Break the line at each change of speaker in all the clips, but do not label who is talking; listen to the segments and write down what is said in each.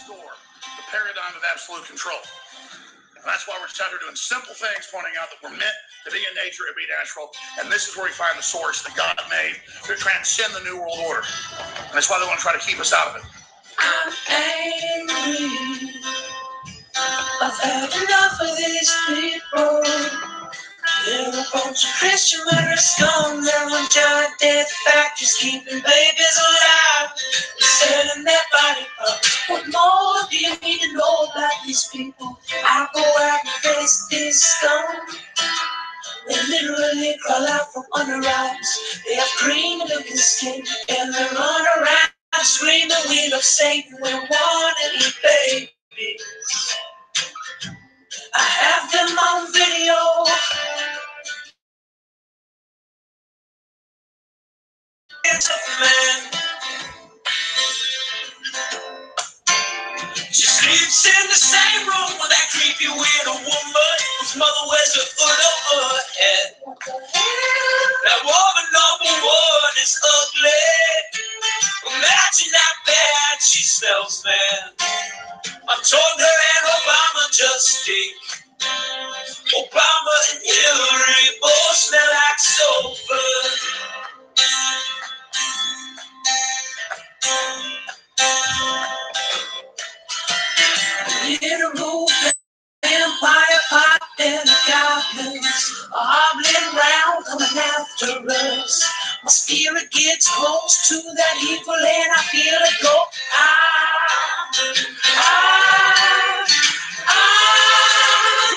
restore the paradigm of absolute control. And that's why we're just out here doing simple things, pointing out that we're meant to be in nature and be natural. And this is where we find the source that God made to transcend the New World Order. And that's why they want to try to keep us out of it.
I'm angry. I've had enough of these people. They're a bunch of Christian murder scum. They're on giant death factories keeping babies alive. They're selling their body parts. What more do you need to know about these people? I go out and face this scum. They literally crawl out from under eyes. They have green looking skin and they run around screaming, we love Satan, we want to eat babies. I have them on video. It's a man. She sleeps in the same room with that creepy weird woman whose mother wears a hood over her head. That woman number one is ugly. Imagine how bad she smells, man. I told her and Obama just stink. Obama and Hillary both smell like sulfur. Little vampire pop and the goblins are hobbling round coming after us. My spirit gets close to that evil and I feel it go.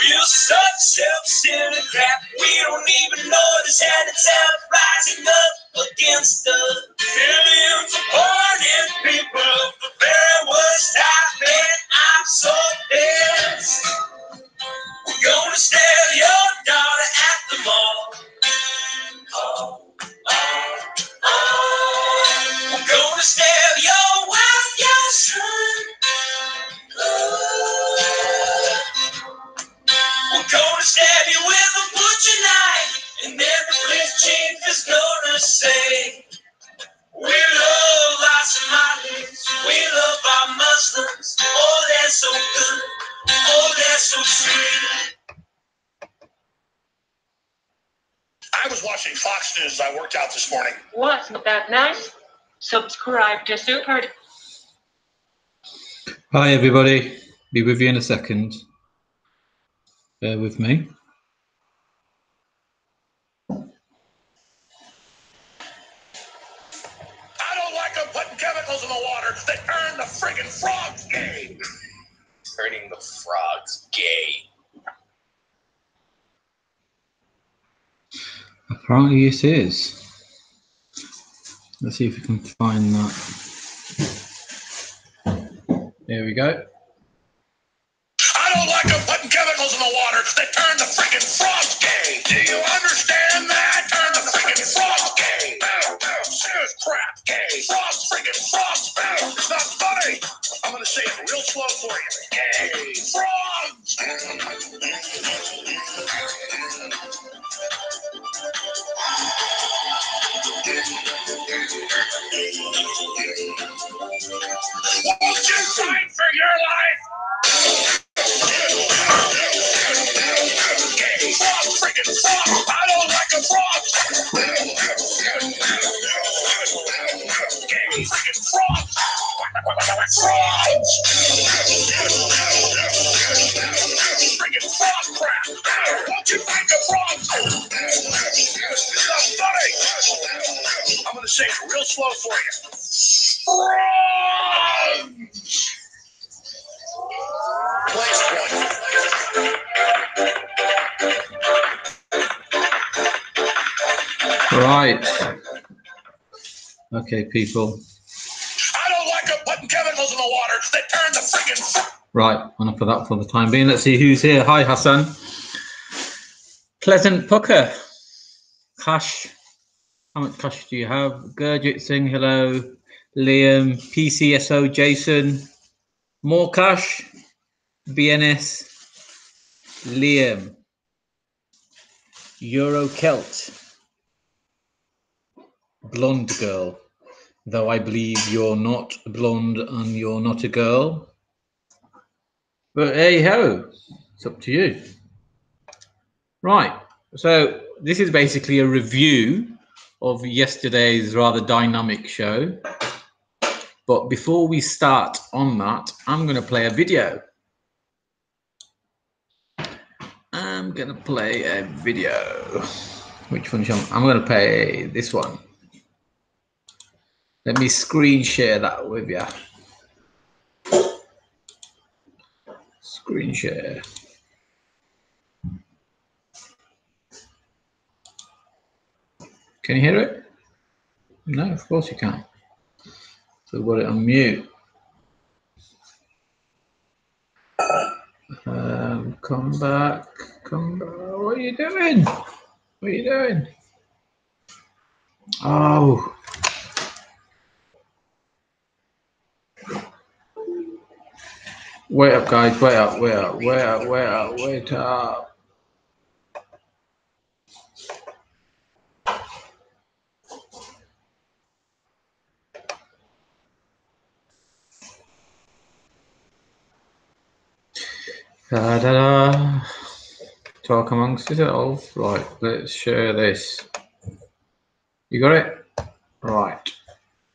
We're such self-centered crap. We don't even notice and it's out rising up against us. Millions of burning people, the very worst time, man, I'm so pissed. We're gonna stab your daughter at the mall. We're gonna stab your wife, your son. We're gonna stab you with a butcher knife, and every Christian is gonna say, we love our Somalis, we love our Muslims. Oh, they're so good, oh, they're so sweet.
I was watching Fox News as I worked out this morning.
Wasn't that nice? Subscribe to Super.
Hi everybody, be with you in a second. Bear with me.
I don't like them putting chemicals in the water that turn the friggin' frogs gay.
Turning the frogs gay.
Apparently it is. Let's see if we can find that. There we go.
I don't like them putting chemicals in the water that turn the friggin' frogs gay. Do you understand that? Turn the friggin' frogs gay. Serious crap, gay. Frogs, friggin' frogs. It's not funny. I'm gonna say it real slow for you. Gay. Frogs. Won't you fight for your life? Gay. Frogs, friggin' frogs. I don't like a frog. Gay. Friggin' frogs. Frogs. Friggin' frog crap. Won't you fight the frogs? It's not funny. I'm gonna say it real slow for you. Frogs. Place point.
Right. Okay, people.
I don't like them putting chemicals in the water that turn the friggin'
Right, enough of that for the time being. Let's see who's here. Hi, Hassan. Pleasant Pucker. Cash. How much cash do you have? Gurjit Singh, hello. Liam. PCSO, Jason. More cash. BNS. Liam. Euro Celt. Blonde girl. Though I believe you're not blonde and you're not a girl. But hey ho, it's up to you. Right. So this is basically a review of yesterday's rather dynamic show. But before we start on that, I'm going to play a video. I'm going to play a video. Which one shall I'm going to play this one. Let me screen share that with you. Screen share. Can you hear it? No, of course you can. So we've got it on mute. Come back. Come back. What are you doing? What are you doing? Oh. Wait up, guys. Wait up. Wait up. Wait up. Wait up. Wait up. Da-da-da. Talk amongst yourselves. Right, let's share this. You got it? Right.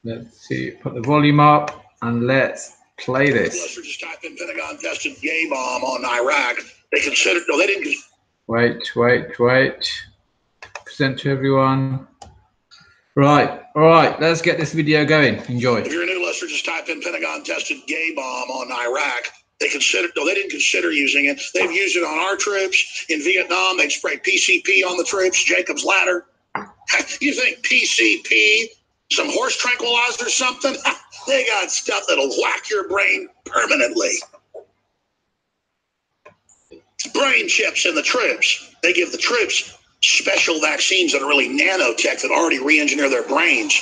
Let's see. Put the volume up and let's play this.
Just typed in Pentagon tested gay bomb on Iraq. They considered, no, they didn't.
Wait. Present to everyone. Right. All right. Let's get this video going. Enjoy.
If you're new, Lester, just type in Pentagon tested gay bomb on Iraq. They considered, no, they didn't consider using it. They've used it on our troops. In Vietnam, they've sprayed PCP on the troops, Jacob's Ladder. You think PCP, some horse tranquilizer or something? They got stuff that'll whack your brain permanently. Brain chips in the troops. They give the troops special vaccines that are really nanotech that already re-engineer their brains.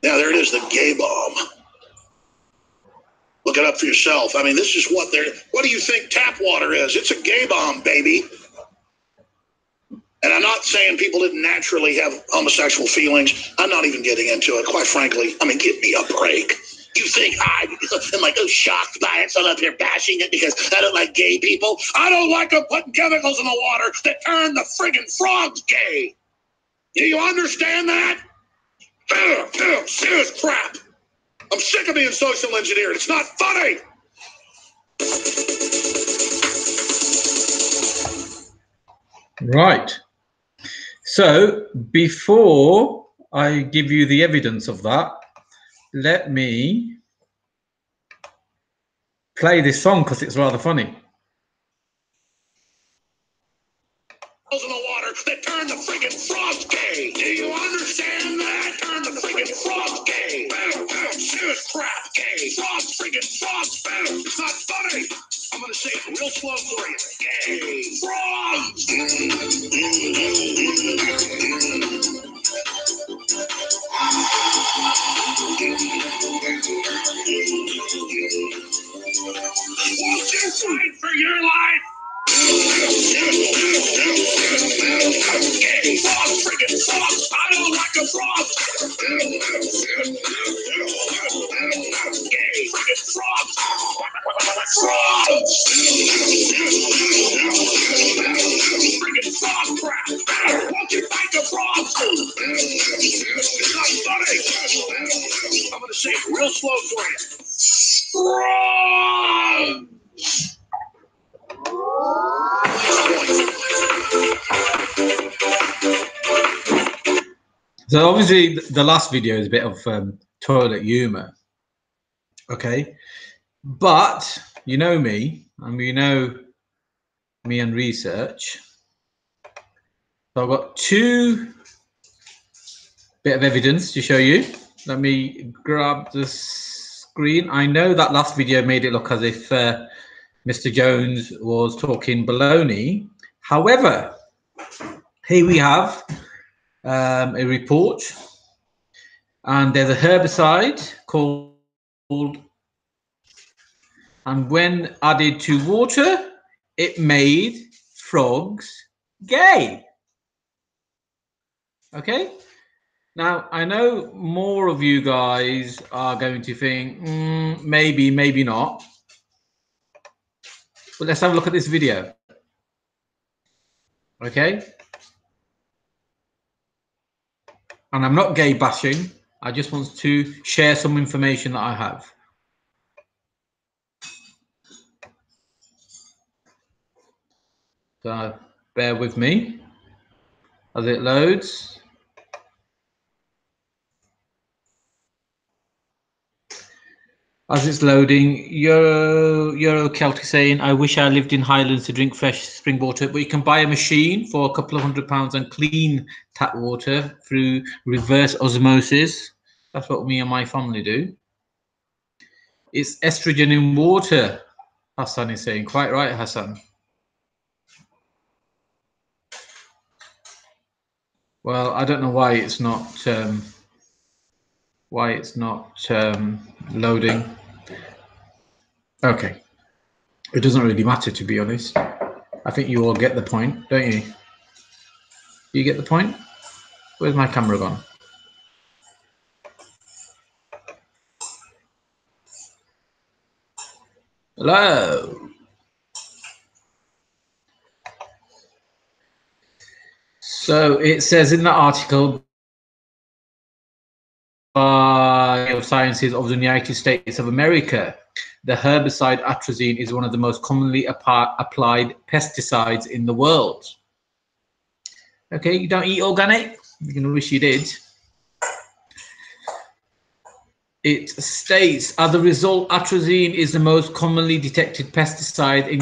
Now, there it is, the gay bomb. Look it up for yourself. I mean, this is what they're... What do you think tap water is? It's a gay bomb, baby. And I'm not saying people didn't naturally have homosexual feelings. I'm not even getting into it, quite frankly. I mean, give me a break. You think I'm like, oh, shocked by it, so I'm up here bashing it because I don't like gay people? I don't like them putting chemicals in the water that turn the friggin' frogs gay. Do you understand that? Serious crap. I'm sick of being social engineered. It's not funny.
Right. So before I give you the evidence of that, let me play this song because it's rather funny.
In the water that turn the friggin' frogs gay. Do you understand that? Turn the friggin' frogs gay. Serious crap gay. Frogs, friggin' frogs. It's not funny. I'm gonna say it real slow for you. Gay. Frogs. Won't you fight for your life? Gay frogs, friggin' frogs. I don't like the frogs. Gay friggin' frogs. Frogs. Friggin' frog crap. Won't you fight the frogs? It's not funny. I'm gonna say it real slow for you. Frogs.
So obviously the last video is a bit of toilet humor, okay, but you know me and you know me and research, so I've got two bit of evidence to show you. Let me grab the screen. I know that last video made it look as if Mr. Jones was talking baloney. However, here we have a report, and there's a herbicide called, and when added to water, it made frogs gay. Okay, Now, I know more of you guys are going to think, maybe, maybe not. But let's have a look at this video. Okay? And I'm not gay bashing. I just want to share some information that I have. So bear with me as it loads. As it's loading, Euro Celtic saying, I wish I lived in Highlands to drink fresh spring water, but you can buy a machine for a couple of £100 and clean tap water through reverse osmosis. That's what me and my family do. It's estrogen in water, Hassan is saying. Quite right, Hassan. Well, I don't know why it's not loading. Okay. It doesn't really matter, to be honest. I think you all get the point, don't you? You get the point? Where's my camera gone? Hello. So it says in the article of Sciences of the United States of America, the herbicide atrazine is one of the most commonly applied pesticides in the world. Okay, you don't eat organic? You can wish you did. It states, as a result, atrazine is the most commonly detected pesticide in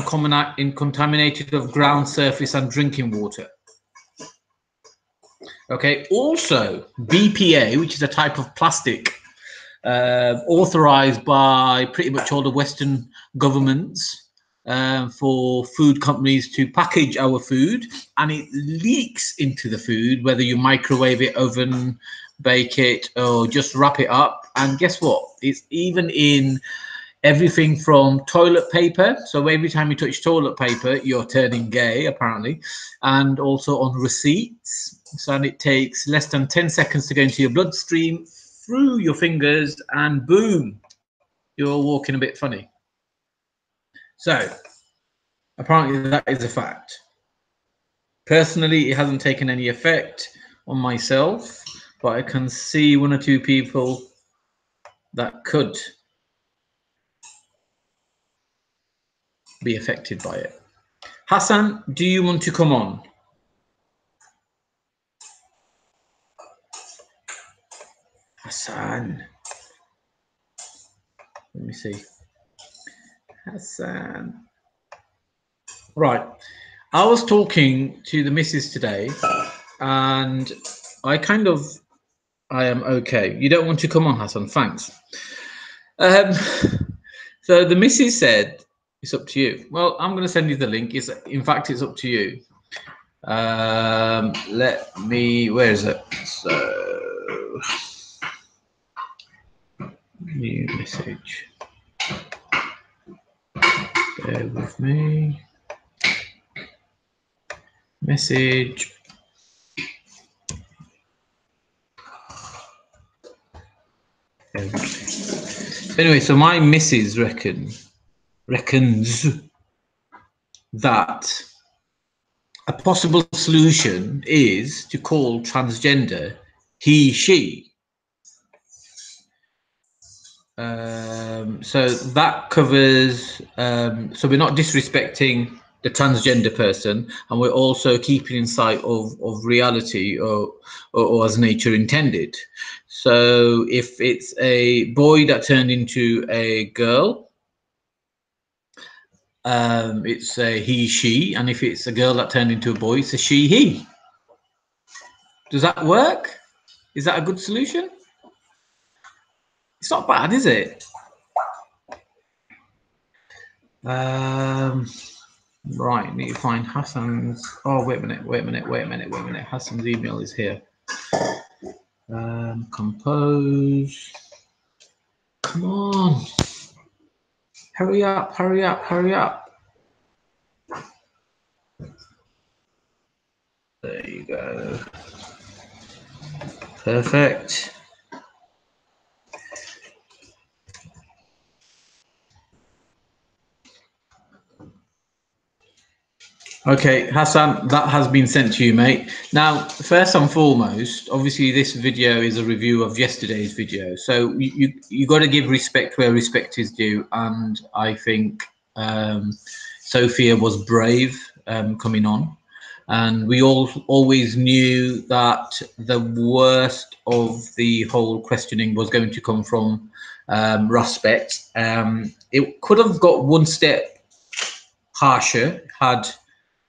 contaminated of ground surface and drinking water. Okay, also BPA, which is a type of plastic authorized by pretty much all the Western governments for food companies to package our food, and it leaks into the food, whether you microwave it, oven, bake it, or just wrap it up. And guess what? It's even in everything from toilet paper. So every time you touch toilet paper, you're turning gay, apparently, and also on receipts. So and it takes less than 10 seconds to go into your bloodstream, through your fingers, and boom, you're walking a bit funny. So apparently that is a fact. Personally, it hasn't taken any effect on myself, but I can see one or two people that could be affected by it. Hassan, do you want to come on? Hassan. Let me see. Hassan. Right. I was talking to the missus today, and I am okay. You don't want to come on, Hassan? Thanks. So the missus said, it's up to you. Well, I'm going to send you the link. In fact, it's up to you. Let me, where is it? So, new message. Bear with me. Message. Anyway, so my missus reckons that a possible solution is to call transgender he, she. So that covers, so we're not disrespecting the transgender person, and we're also keeping in sight of reality or as nature intended. So if it's a boy that turned into a girl, it's a he, she, and if it's a girl that turned into a boy, it's a she, he. Does that work? Is that a good solution? It's not bad, is it? Right, need to find Hassan's. Oh, wait a minute. Hassan's email is here. Compose. Come on. Hurry up. There you go. Perfect. Okay, Hassan, that has been sent to you, mate. Now, first and foremost, obviously this video is a review of yesterday's video. So you got to give respect where respect is due. And I think Sophia was brave coming on. And we all always knew that the worst of the whole questioning was going to come from Respect. It could have got one step harsher had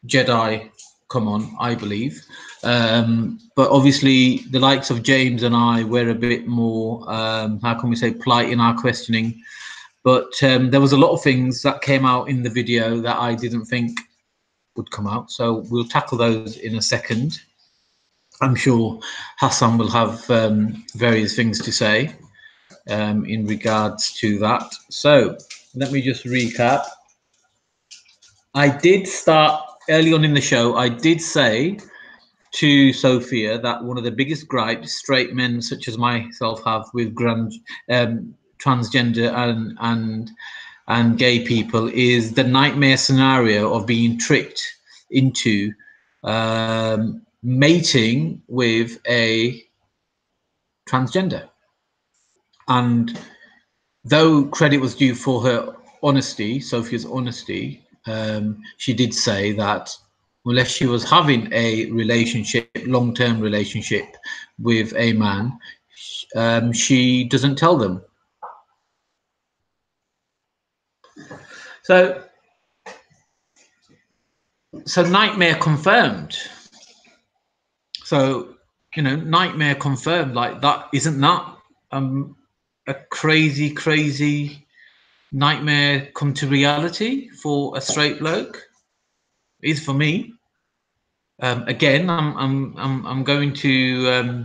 Jedi come on, I believe. But obviously the likes of James and I were a bit more, how can we say, polite in our questioning. But there was a lot of things that came out in the video that I didn't think would come out. So we'll tackle those in a second. I'm sure Hassan will have various things to say in regards to that. So let me just recap. I did start early on in the show, I did say to Sophia that one of the biggest gripes straight men such as myself have with transgender and gay people is the nightmare scenario of being tricked into mating with a transgender. And though credit was due for her honesty, Sophia's honesty, she did say that unless she was having a relationship, long-term relationship with a man, she doesn't tell them. So nightmare confirmed. So, you know, nightmare confirmed, like that, isn't that a crazy nightmare come to reality for a straight bloke? It is for me. Again, I'm going to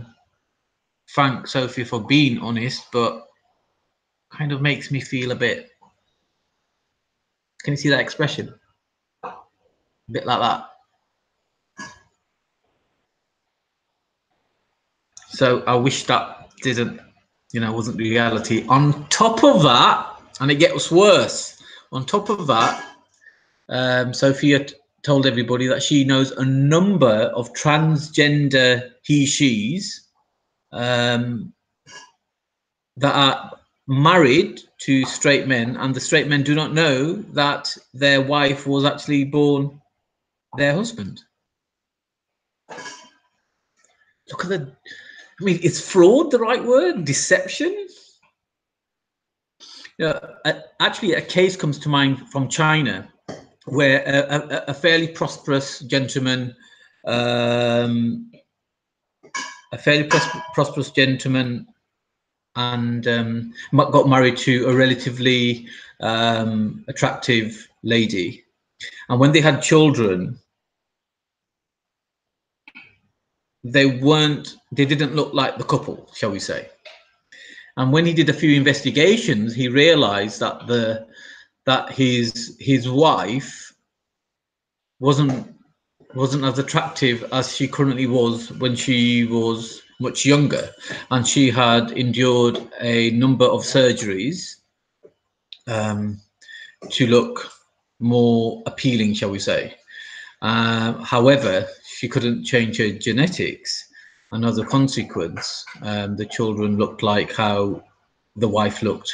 thank Sophie for being honest, but kind of makes me feel a bit. Can you see that expression? A bit like that. So I wish that didn't, you know, wasn't the reality. On top of that, and it gets worse. On top of that, Sophia told everybody that she knows a number of transgender he/she's that are married to straight men, and the straight men do not know that their wife was actually born their husband. Look at the, I mean, is fraud the right word? Deception? Actually, a case comes to mind from China where a fairly prosperous gentleman, and got married to a relatively attractive lady, and when they had children, they didn't look like the couple, shall we say. And when he did a few investigations, he realized that his wife wasn't as attractive as she currently was when she was much younger, and she had endured a number of surgeries to look more appealing, shall we say. However, she couldn't change her genetics, and as a consequence, the children looked like how the wife looked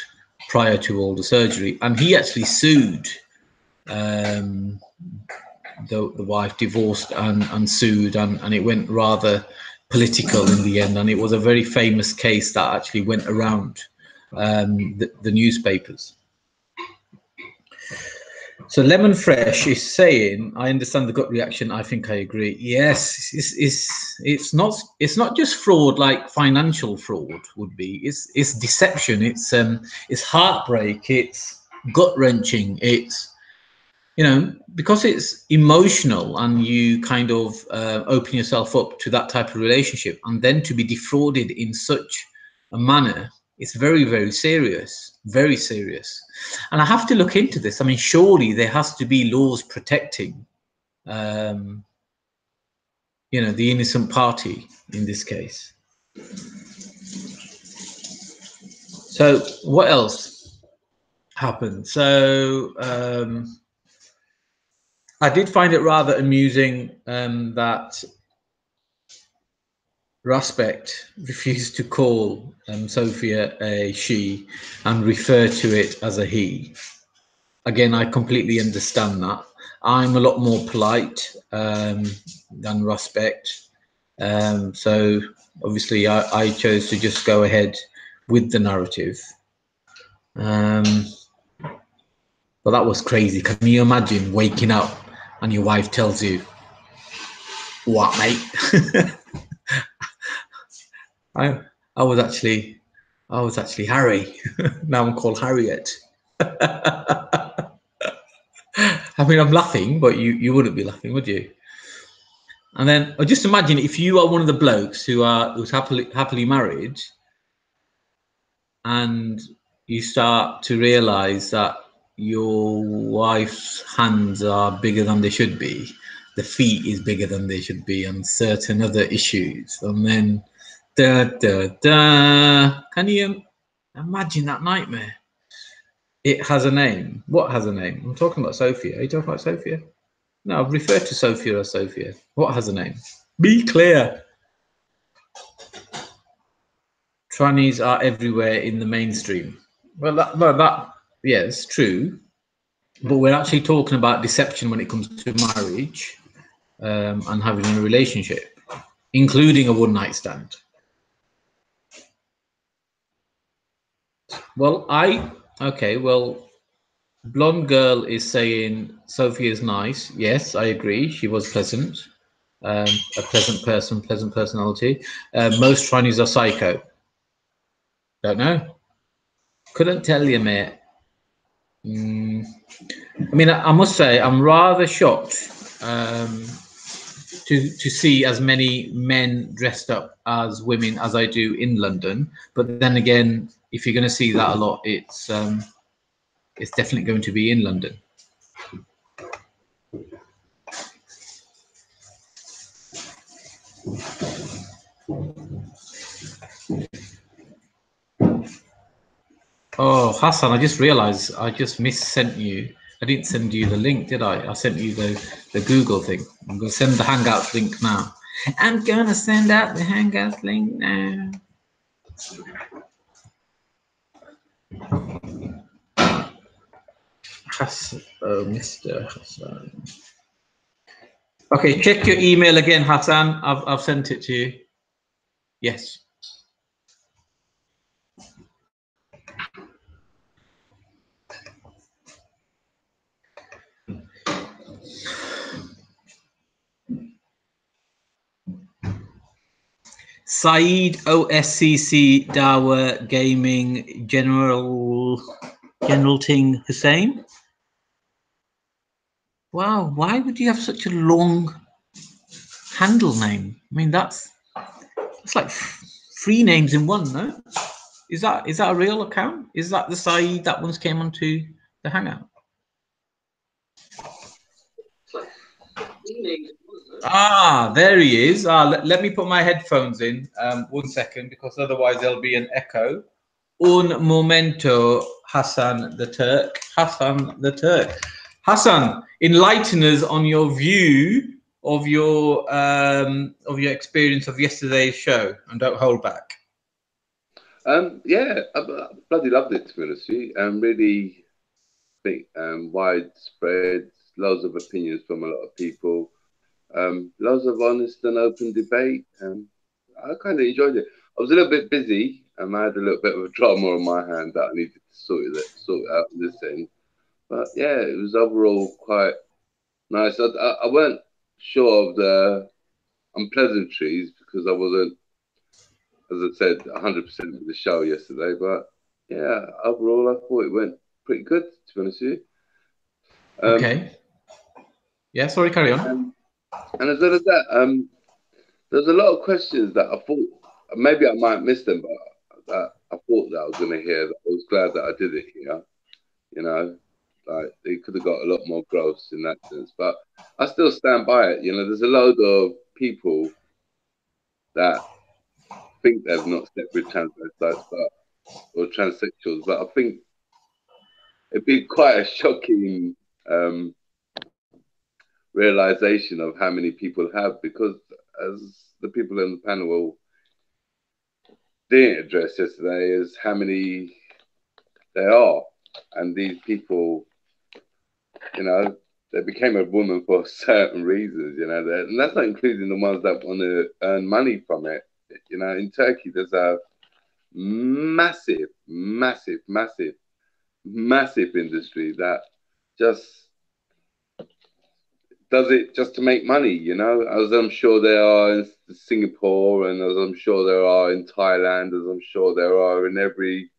prior to all the surgery. And he actually sued. The wife divorced and sued, and it went rather political in the end. And it was a very famous case that actually went around the newspapers. So Lemon Fresh is saying, I understand the gut reaction. I think I agree. Yes, it's not just fraud like financial fraud would be. It's deception. It's heartbreak. It's gut wrenching. It's, you know, because it's emotional and you kind of open yourself up to that type of relationship, and then to be defrauded in such a manner, it's very serious, very serious. And I have to look into this. I mean, surely there has to be laws protecting, you know, the innocent party in this case. So what else happened? So I did find it rather amusing that Respect refused to call Sophia a she and refer to it as a he. Again, I completely understand that. I'm a lot more polite than Respect. So obviously I chose to just go ahead with the narrative. But that was crazy. Can you imagine waking up and your wife tells you, "What, mate?" I was actually Harry. Now I'm called Harriet. I mean, I'm laughing, but you wouldn't be laughing, would you? And then just imagine if you are one of the blokes who's happily married, and you start to realise that your wife's hands are bigger than they should be, the feet is bigger than they should be, and certain other issues, and then can you imagine that nightmare? It has a name. What has a name? I'm talking about Sophia. Are you talking about Sophia? No, I've referred to Sophia as Sophia. What has a name? Be clear. Trannies are everywhere in the mainstream. Well, yeah, it's true. But we're actually talking about deception when it comes to marriage and having a relationship, including a one-night stand. Well, blonde girl is saying Sophia's nice. Yes, I agree. She was pleasant. A pleasant person, pleasant personality. Most trannies are psycho. Don't know. Couldn't tell you, mate. I mean, I must say, I'm rather shocked to see as many men dressed up as women as I do in London. But then again, if you're going to see that a lot, it's definitely going to be in London. Oh, Hassan, I just realized I just sent you. I didn't send you the link, did I? I sent you the Google thing. I'm going to send the Hangouts link now. I'm going to send out the Hangouts link now. Hassan, oh, Mr. Hassan. Okay, check your email again, Hassan. I've sent it to you. Yes. Saeed OSCC Dawa Gaming General Ting Hussein. Wow, why would you have such a long handle name? I mean, that's like 3 names in one, no? Is that a real account? Is that the Saeed that once came onto the Hangout? Ah, there he is. Let me put my headphones in 1 second, because otherwise there'll be an echo. Un momento, Hassan the Turk. Hassan the Turk. Hassan, enlighten us on your view of your experience of yesterday's show, and don't hold back.
Yeah, I bloody loved it, to be honest with you. Really think widespread, loads of opinions from a lot of people, loads of honest and open debate. I kind of enjoyed it. I was a little bit busy, and I had a little bit of a drama on my hand that I needed to sort out on this end. But yeah, it was overall quite nice. I weren't sure of the unpleasantries because I wasn't, as I said, 100% of the show yesterday. But yeah, overall, I thought it went pretty good, to be honest with you.
Okay. Yeah, sorry, carry on.
And as well as that, there's a lot of questions that I thought maybe I might miss them, but that I thought that I was going to hear. I was glad that I did it here. You know, like they could have got a lot more gross in that sense, but I still stand by it. You know, there's a load of people that think they've not slept with transvestites, or transsexuals, but I think it'd be quite a shocking realization of how many people have, because as the people in the panel didn't address yesterday, is how many there are, and these people, you know, they became a woman for certain reasons, you know, and that's not including the ones that want to earn money from it. You know, in Turkey, there's a massive, massive, massive, massive industry that just does it just to make money, you know, as I'm sure there are in Singapore, and as I'm sure there are in Thailand, as I'm sure there are in every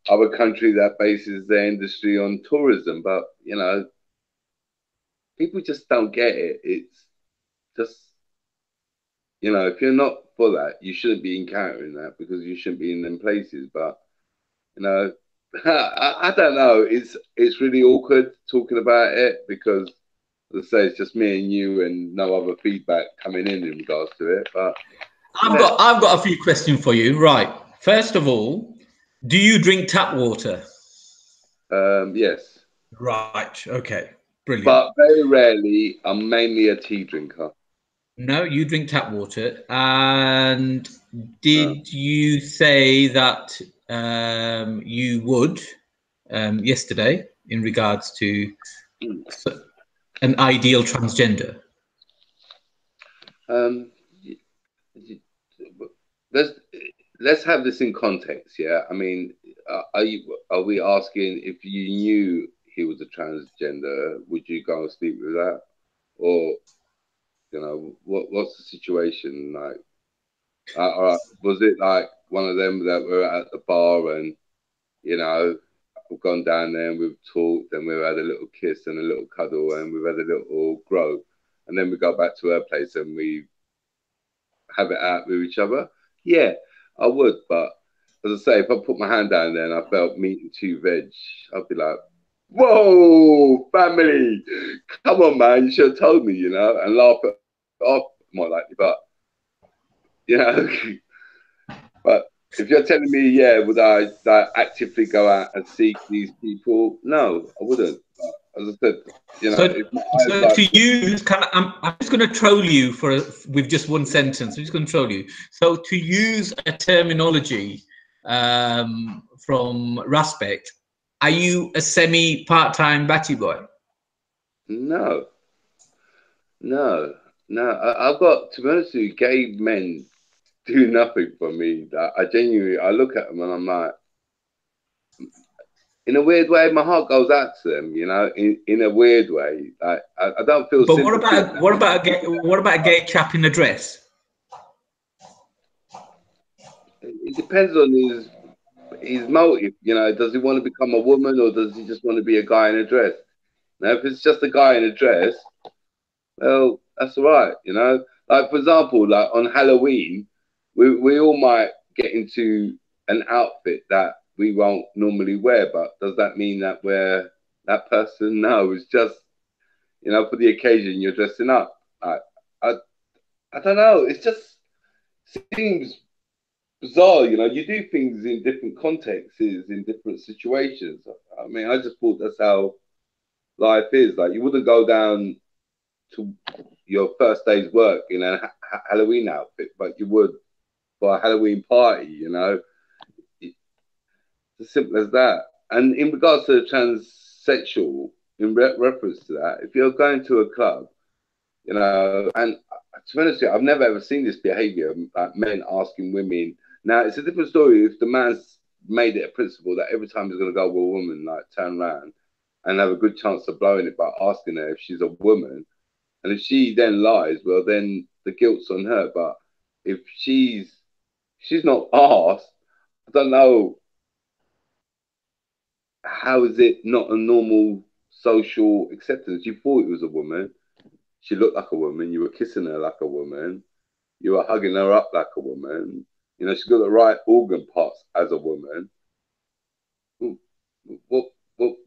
other country that bases their industry on tourism. But, you know, people just don't get it. It's just, you know, if you're not for that, you shouldn't be encountering that, because you shouldn't be in them places. But, you know, I don't know. It's really awkward talking about it, because, as I say, it's just me and you, and no other feedback coming in regards to it. But
I've got a few questions for you. Right. First of all, do you drink tap water?
yes.
Right. Okay. Brilliant.
But very rarely. I'm mainly a tea drinker.
No, you drink tap water. And did you say that you would yesterday in regards to an ideal transgender?
Let's have this in context. Yeah, I mean, are we asking if you knew he was a transgender, would you go and sleep with that, or, you know, what's the situation like? All right, was it like one of them that were at the bar, and, you know, we've gone down there and we've talked, and we've had a little kiss and a little cuddle, and we've had a little grow, and then we go back to her place and we have it out with each other? Yeah, I would. But as I say, if I put my hand down there and I felt meat and two veg, I'd be like, whoa, family, come on, man, you should have told me, you know, and laugh it off more likely. But, you know, but if you're telling me, yeah, would I actively go out and seek these people? No, I wouldn't. But as I said, you know,
so to use, I'm just going to troll you with just one sentence. I'm just going to troll you. So to use a terminology from Respect, are you a semi-part-time batty boy?
No. I've got, to be honest with you, gay men do nothing for me. I genuinely, I look at them and I'm like, in a weird way, my heart goes out to them, you know, in a weird way. Like, I don't feel.
But what about a gay chap in a dress?
It depends on his motive. You know, does he want to become a woman, or does he just want to be a guy in a dress? Now, if it's just a guy in a dress, well, that's all right. You know, like, for example, like on Halloween, we all might get into an outfit that we won't normally wear, but does that mean that we're that person? No, it's just, you know, for the occasion you're dressing up. I don't know. It just seems bizarre, you know. You do things in different contexts, in different situations. I mean, I just thought that's how life is. Like, you wouldn't go down to your first day's work in a Halloween outfit, but you would for a Halloween party, you know. It's as simple as that. And in regards to the transsexual, in reference to that, if you're going to a club, you know, and to be honest with you, I've never ever seen this behavior, like men asking women. Now, it's a different story if the man's made it a principle that every time he's going to go with a woman, like, turn around and have a good chance of blowing it by asking her if she's a woman. And if she then lies, well, then the guilt's on her. But if she's not asked, I don't know, how is it not a normal social acceptance? You thought it was a woman. She looked like a woman. You were kissing her like a woman. You were hugging her up like a woman. You know, she's got the right organ parts as a woman. What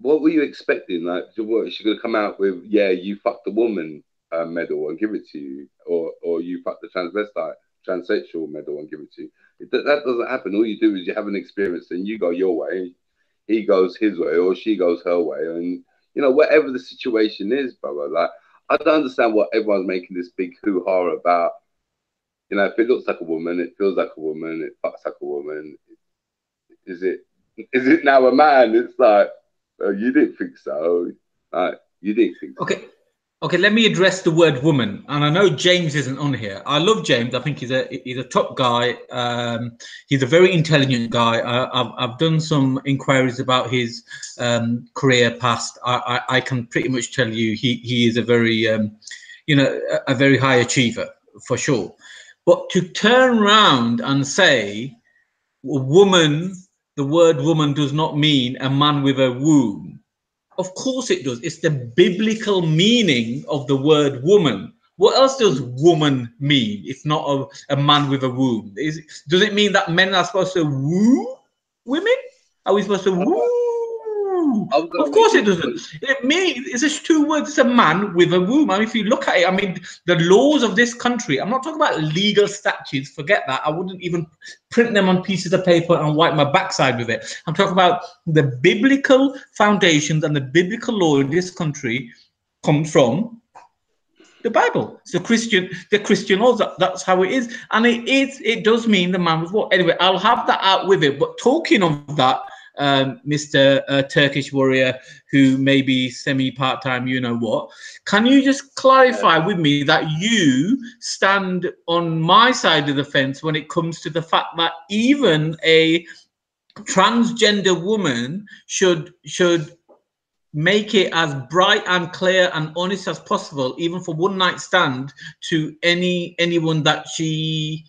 were you expecting? Like, what, is she going to come out with, yeah, you fucked the woman medal and give it to you, or you fucked the transvestite? transsexual medal and give it to you. That doesn't happen. All you do is you have an experience and you go your way, he goes his way, or she goes her way, and you know, whatever the situation is, brother. Like, I don't understand what everyone's making this big hoo-ha about. You know, if it looks like a woman, it feels like a woman, it fucks like a woman. Is it now a man? It's like, oh, you didn't think so. Like, you didn't think so.
Okay, let me address the word woman. And I know James isn't on here. I love James. I think he's a top guy. He's a very intelligent guy. I've done some inquiries about his career past. I can pretty much tell you he is a very a very high achiever for sure. But to turn around and say woman, the word woman does not mean a man with a womb. Of course it does. It's the biblical meaning of the word woman. What else does woman mean? It's not a man with a womb. Does it mean that men are supposed to woo women? Are we supposed to woo? Of course it doesn't. It means it's just two words. It's a man with a womb. I mean, if you look at it, I mean, the laws of this country, I'm not talking about legal statutes. Forget that. I wouldn't even print them on pieces of paper and wipe my backside with it. I'm talking about the biblical foundations, and the biblical law in this country comes from the Bible. It's the Christian laws. That's how it is. And it does mean the man with what? Anyway, I'll have that out with it. But talking of that, Mr. Turkish warrior, who may be semi-part-time, you know what, can you just clarify with me that you stand on my side of the fence when it comes to the fact that even a transgender woman should make it as bright and clear and honest as possible, even for one night stand, to anyone that he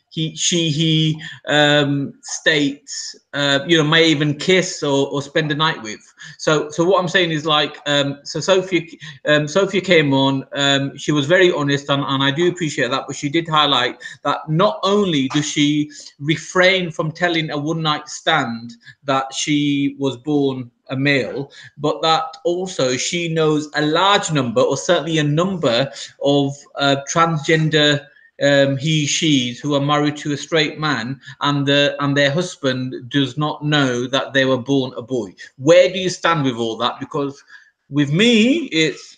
states may even kiss or spend the night with. So what I'm saying is, like, so Sophia came on, she was very honest, and I do appreciate that, but she did highlight that not only does she refrain from telling a one night stand that she was born a male, but that also she knows a large number, or certainly a number of transgender he/she's who are married to a straight man, and their husband does not know that they were born a boy. Where do you stand with all that? Because with me, it's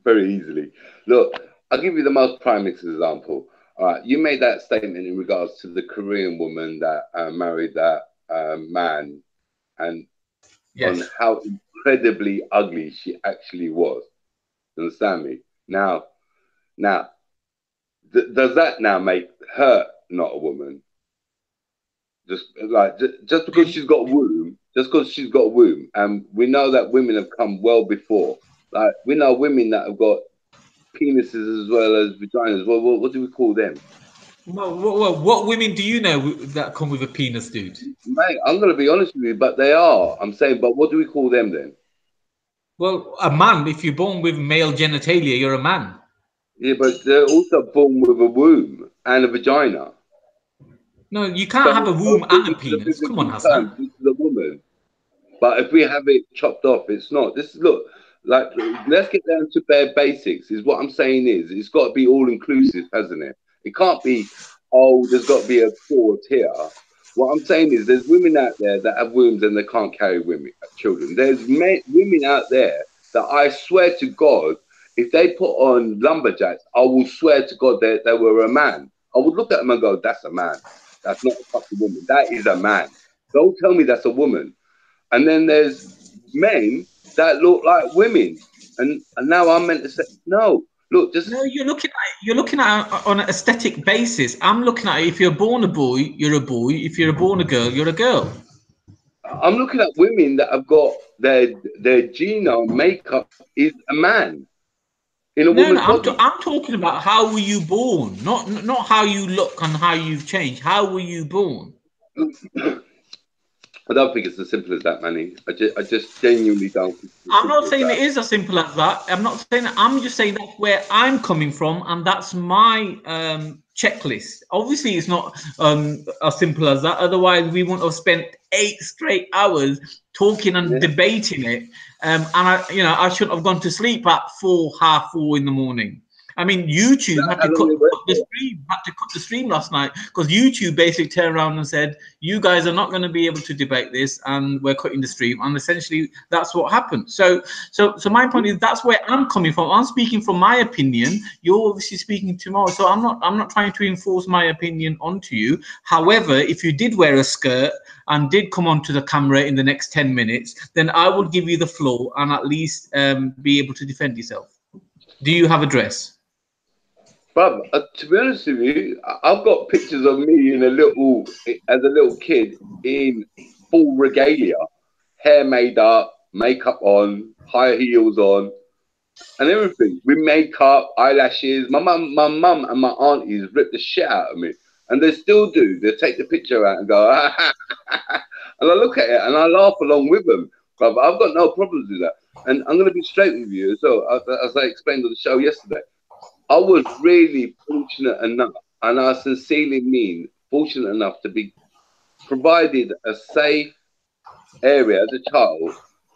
very easily. Look, I'll give you the most prime example. All right, you made that statement in regards to the Korean woman that married that man, and
yes,
on how incredibly ugly she actually was. You understand me? Now, does that now make her not a woman? Just because she's got a womb, and we know that women have come well before. Like, we know women that have got penises as well as vaginas. Well, what do we call them?
Well, what women do you know that come with a penis, dude?
Mate, I'm going to be honest with you, but they are. I'm saying, but what do we call them then?
Well, a man, if you're born with male genitalia, you're a man.
Yeah, but they're also born with a womb and a vagina.
No, you can't have a womb and a penis. Come on, Hassan.
This is a woman. But if we have it chopped off, it's not. Look, like, let's get down to bare basics. Is what I'm saying is, it's got to be all inclusive, hasn't it? It can't be, oh, there's got to be a port here. What I'm saying is, there's women out there that have wombs and they can't carry children. There's women out there that I swear to God, if they put on lumberjacks, I will swear to God that they were a man. I would look at them and go, that's a man. That's not a fucking woman. That is a man. Don't tell me that's a woman. And then there's men that look like women, and now I'm meant to say no. Look, just
no. You're looking at it on an aesthetic basis. I'm looking at it. If you're born a boy, you're a boy. If you're born a girl, you're a girl.
I'm looking at women that have got their genome makeup is a man in a woman's body.
I'm talking about how were you born, not how you look and how you've changed. How were you born?
I don't think it's as simple as that, Manny. I just genuinely don't.
I'm not saying it is as simple as that. I'm not saying that. I'm just saying that's where I'm coming from, and that's my checklist. Obviously, it's not as simple as that. Otherwise, we wouldn't have spent 8 straight hours talking and debating it. And I shouldn't have gone to sleep at 4, half 4 in the morning. I mean, YouTube had to
How long
cut
it went
the
for?
stream. Had to cut the stream last night because YouTube basically turned around and said, "You guys are not going to be able to debate this, and we're cutting the stream." And essentially, that's what happened. So my point is that's where I'm coming from. I'm speaking from my opinion. You're obviously speaking tomorrow, so I'm not trying to enforce my opinion onto you. However, if you did wear a skirt and did come onto the camera in the next 10 minutes, then I will give you the floor and at least be able to defend yourself. Do you have a dress?
But to be honest with you, I've got pictures of me as a little kid in full regalia, hair made up, makeup on, high heels on, and everything with makeup, eyelashes. My mum, and my aunties ripped the shit out of me, and they still do. They take the picture out and go, and I look at it and I laugh along with them. But I've got no problems with that. And I'm going to be straight with you as well, as I explained on the show yesterday. I was really fortunate enough, and I sincerely mean fortunate enough to be provided a safe area as a child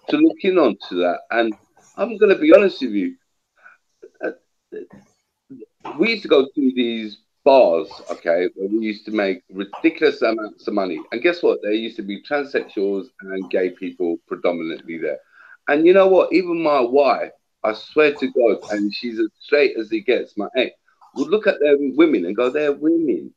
to look in onto that. And I'm going to be honest with you, we used to go to these bars, okay, where we used to make ridiculous amounts of money. And guess what? There used to be transsexuals and gay people predominantly there. And you know what? Even my wife, I swear to God, and she's as straight as it gets, my ex, would look at them women and go, they're women.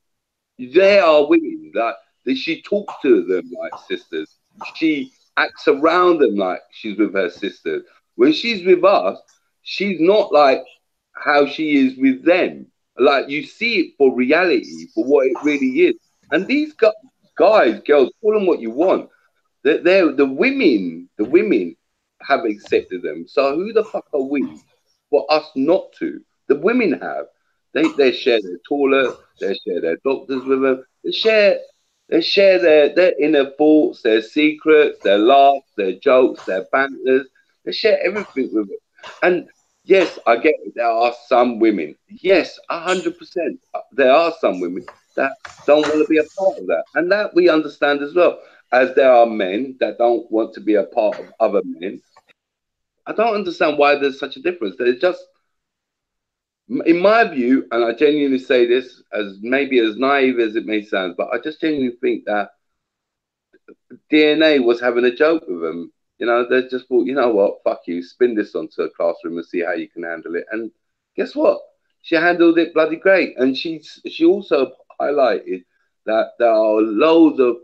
They are women. Like, she talks to them like sisters. She acts around them like she's with her sisters. When she's with us, she's not like how she is with them. Like, you see it for reality, for what it really is. And these guys, girls, call them what you want. They're the women have accepted them. So who the fuck are we for us not to? The women have. They share their toilet, they share their doctors with them, they share their inner thoughts, their secrets, their laughs, their jokes, their banters. They share everything with them. And yes, I get it. There are some women. Yes, 100%. There are some women that don't want to be a part of that. And that we understand as well. As there are men that don't want to be a part of other men. I don't understand why there's such a difference. There's just, in my view, and I genuinely say this as maybe as naive as it may sound, but I just genuinely think that DNA was having a joke with them. You know, they just thought, you know what, fuck you, spin this onto a classroom and see how you can handle it. And guess what? She handled it bloody great. And she also highlighted that there are loads of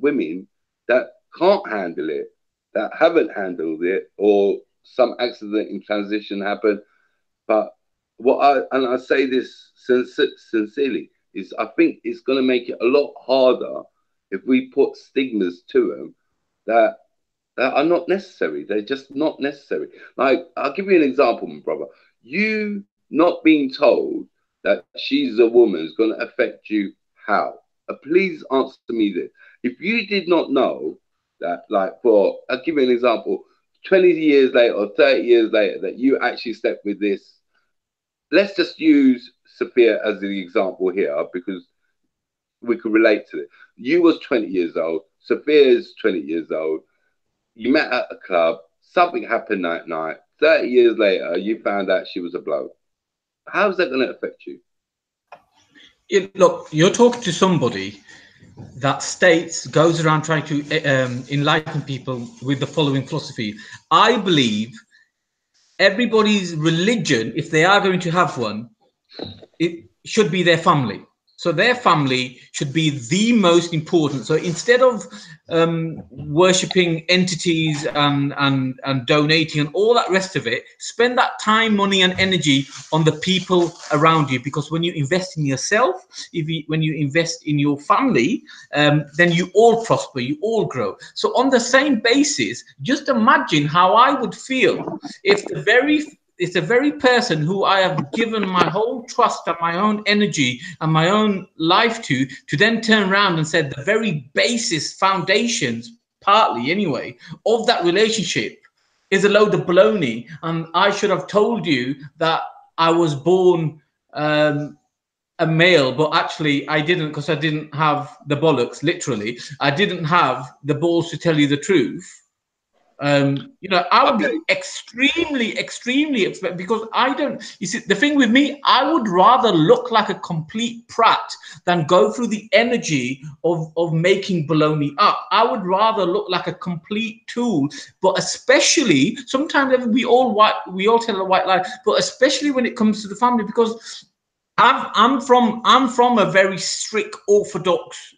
women that can't handle it, that haven't handled it, or some accident in transition happened. But I say this sincerely, is I think it's going to make it a lot harder if we put stigmas to them that are not necessary. They're just not necessary. Like, I'll give you an example, my brother. You not being told that she's a woman is going to affect you how? Please answer me this. If you did not know that, like, I'll give you an example, 20 years later or 30 years later, that you actually slept with this. Let's just use Sophia as the example here because we could relate to it. You was 20 years old. Sophia's 20 years old. You met at a club. Something happened that night. 30 years later, you found out she was a bloke. How's that going to affect you?
Look, you're talking to somebody that goes around trying to enlighten people with the following philosophy. I believe everybody's religion, if they are going to have one, it should be their family. So their family should be the most important. So instead of worshipping entities and donating and all that rest of it, spend that time, money, and energy on the people around you. Because when you invest in yourself, when you invest in your family, then you all prosper, you all grow. So on the same basis, just imagine how I would feel if it's the very person who I have given my whole trust and my own energy and my own life to then turn around and said the very basis, foundations, partly anyway, of that relationship is a load of baloney. And I should have told you that I was born a male, but actually I didn't, because I didn't have the bollocks, literally. I didn't have the balls to tell you the truth. You know, I would be extremely upset because I don't. You see, the thing with me, I would rather look like a complete prat than go through the energy of making baloney up. I would rather look like a complete tool. But especially sometimes we all tell a white lie, but especially when it comes to the family, because I'm from a very strict Orthodox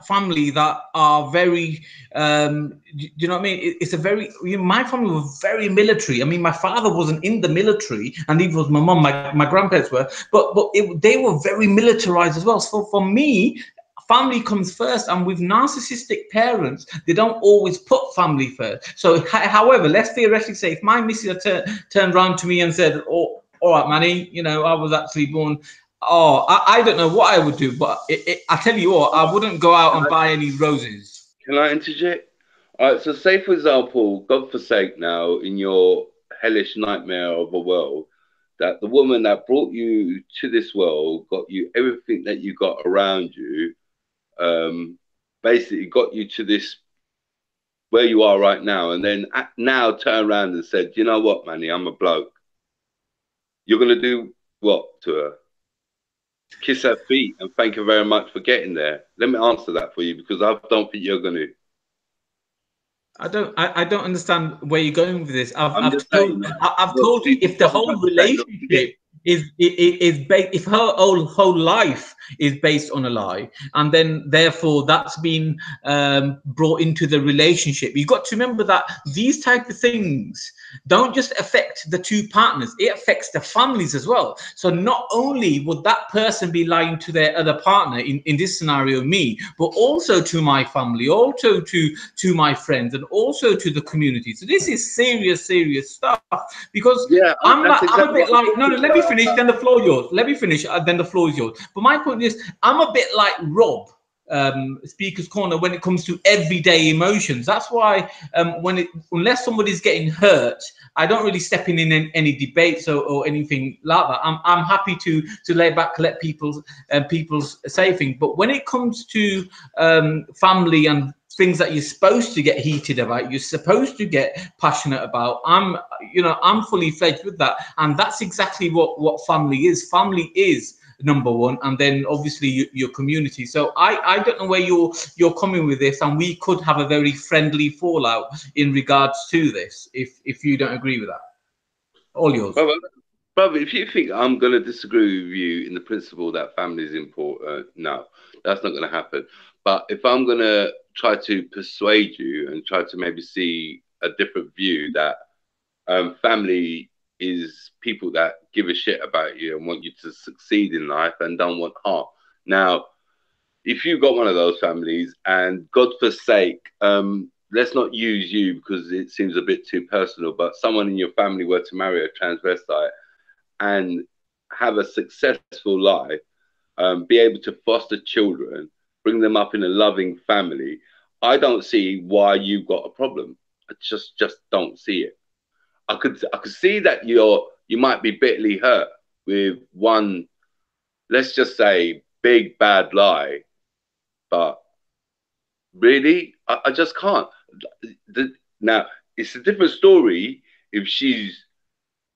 family that are very you know what I mean, it's a very, you know, my family was very military. I mean, my father wasn't in the military and neither was my mom. My grandparents were, but they were very militarized as well. So for me, family comes first, and with narcissistic parents, they don't always put family first. So however, let's theoretically say if my missus turned around to me and said, oh, all right, Manny, you know, I was actually born. Oh, I don't know what I would do, but I tell you what, I wouldn't go out and buy any roses.
Can I interject? All right, so say, for example, God forsake now, in your hellish nightmare of a world, that the woman that brought you to this world got you everything that you got around you, basically got you to this, where you are right now, and then now turn around and said, you know what, Manny, I'm a bloke. You're going to do what to her? Kiss her feet and thank her very much for getting there. Let me answer that for you, because I don't think you're going to.
I don't understand where you're going with this. I've
saying,
told you, if the whole relationship is based, if her whole life is based on a lie, and then therefore that's been brought into the relationship, you've got to remember that these type of things don't just affect the two partners, it affects the families as well. So not only would that person be lying to their other partner, in this scenario me, but also to my family, also to my friends, and also to the community. So this is serious stuff, because
yeah,
I'm a bit like, no, let me finish, then the floor is yours. Let me finish, then the floor is yours. But my point is, I'm a bit like Rob, Speaker's Corner, when it comes to everyday emotions. That's why unless somebody's getting hurt, I don't really step in any debates or anything like that. I'm happy to lay back, let people's say things. But when it comes to family and things that you're supposed to get heated about, you're supposed to get passionate about, I'm fully fledged with that. And that's exactly what family is. Family is number one, and then obviously your community. So I don't know where you're coming with this, and we could have a very friendly fallout in regards to this if you don't agree with that. All yours.
Brother, if you think I'm going to disagree with you in the principle that family is important, no, that's not going to happen. But if I'm going to try to persuade you and try to maybe see a different view, that family is people that give a shit about you and want you to succeed in life and don't want harm. Now, if you've got one of those families, and God forsake, let's not use you because it seems a bit too personal, but someone in your family were to marry a transvestite and have a successful life, be able to foster children, bring them up in a loving family, I don't see why you've got a problem. I just don't see it. I could see that you might be bitterly hurt with one, let's just say, big bad lie, but really, I just can't. Now, it's a different story if she's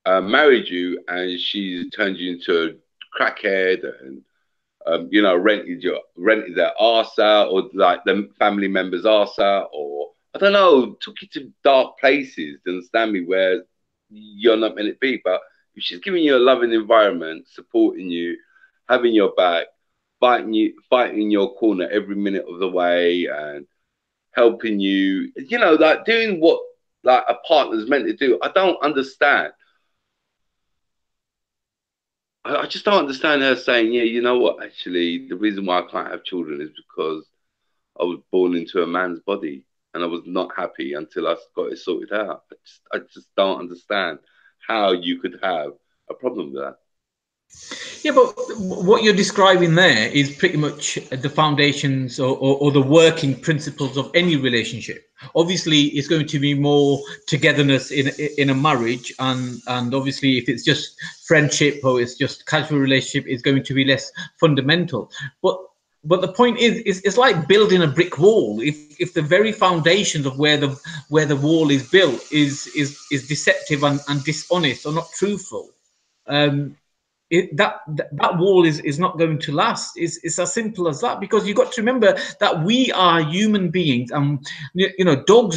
married you and she's turned you into a crackhead and rented their arse out, or like the family members' arse out, or I don't know, took you to dark places, do you understand me, where you're not meant to be. But if she's giving you a loving environment, supporting you, having your back, fighting in your corner every minute of the way, and helping you, like doing what like a partner's meant to do, I don't understand. I just don't understand her saying, yeah, you know what, actually, the reason why I can't have children is because I was born into a man's body and I was not happy until I got it sorted out. I just don't understand how you could have a problem with that.
Yeah, but what you're describing there is pretty much the foundations or the working principles of any relationship. Obviously, it's going to be more togetherness in a marriage, and obviously, if it's just friendship or it's just casual relationship, it's going to be less fundamental. But but the point is it's like building a brick wall. If the very foundations of where the wall is built is deceptive and dishonest or not truthful, that wall is not going to last. It's as simple as that, because you've got to remember that we are human beings, and dogs,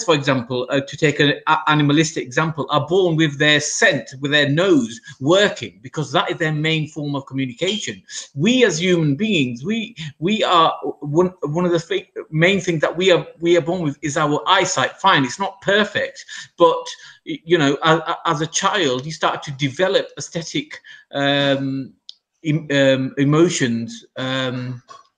for example, to take an animalistic example, are born with their scent, with their nose working, because that is their main form of communication. We as human beings, we are one of the main things that we are born with is our eyesight. Fine, it's not perfect, but as a child, you start to develop aesthetic emotions,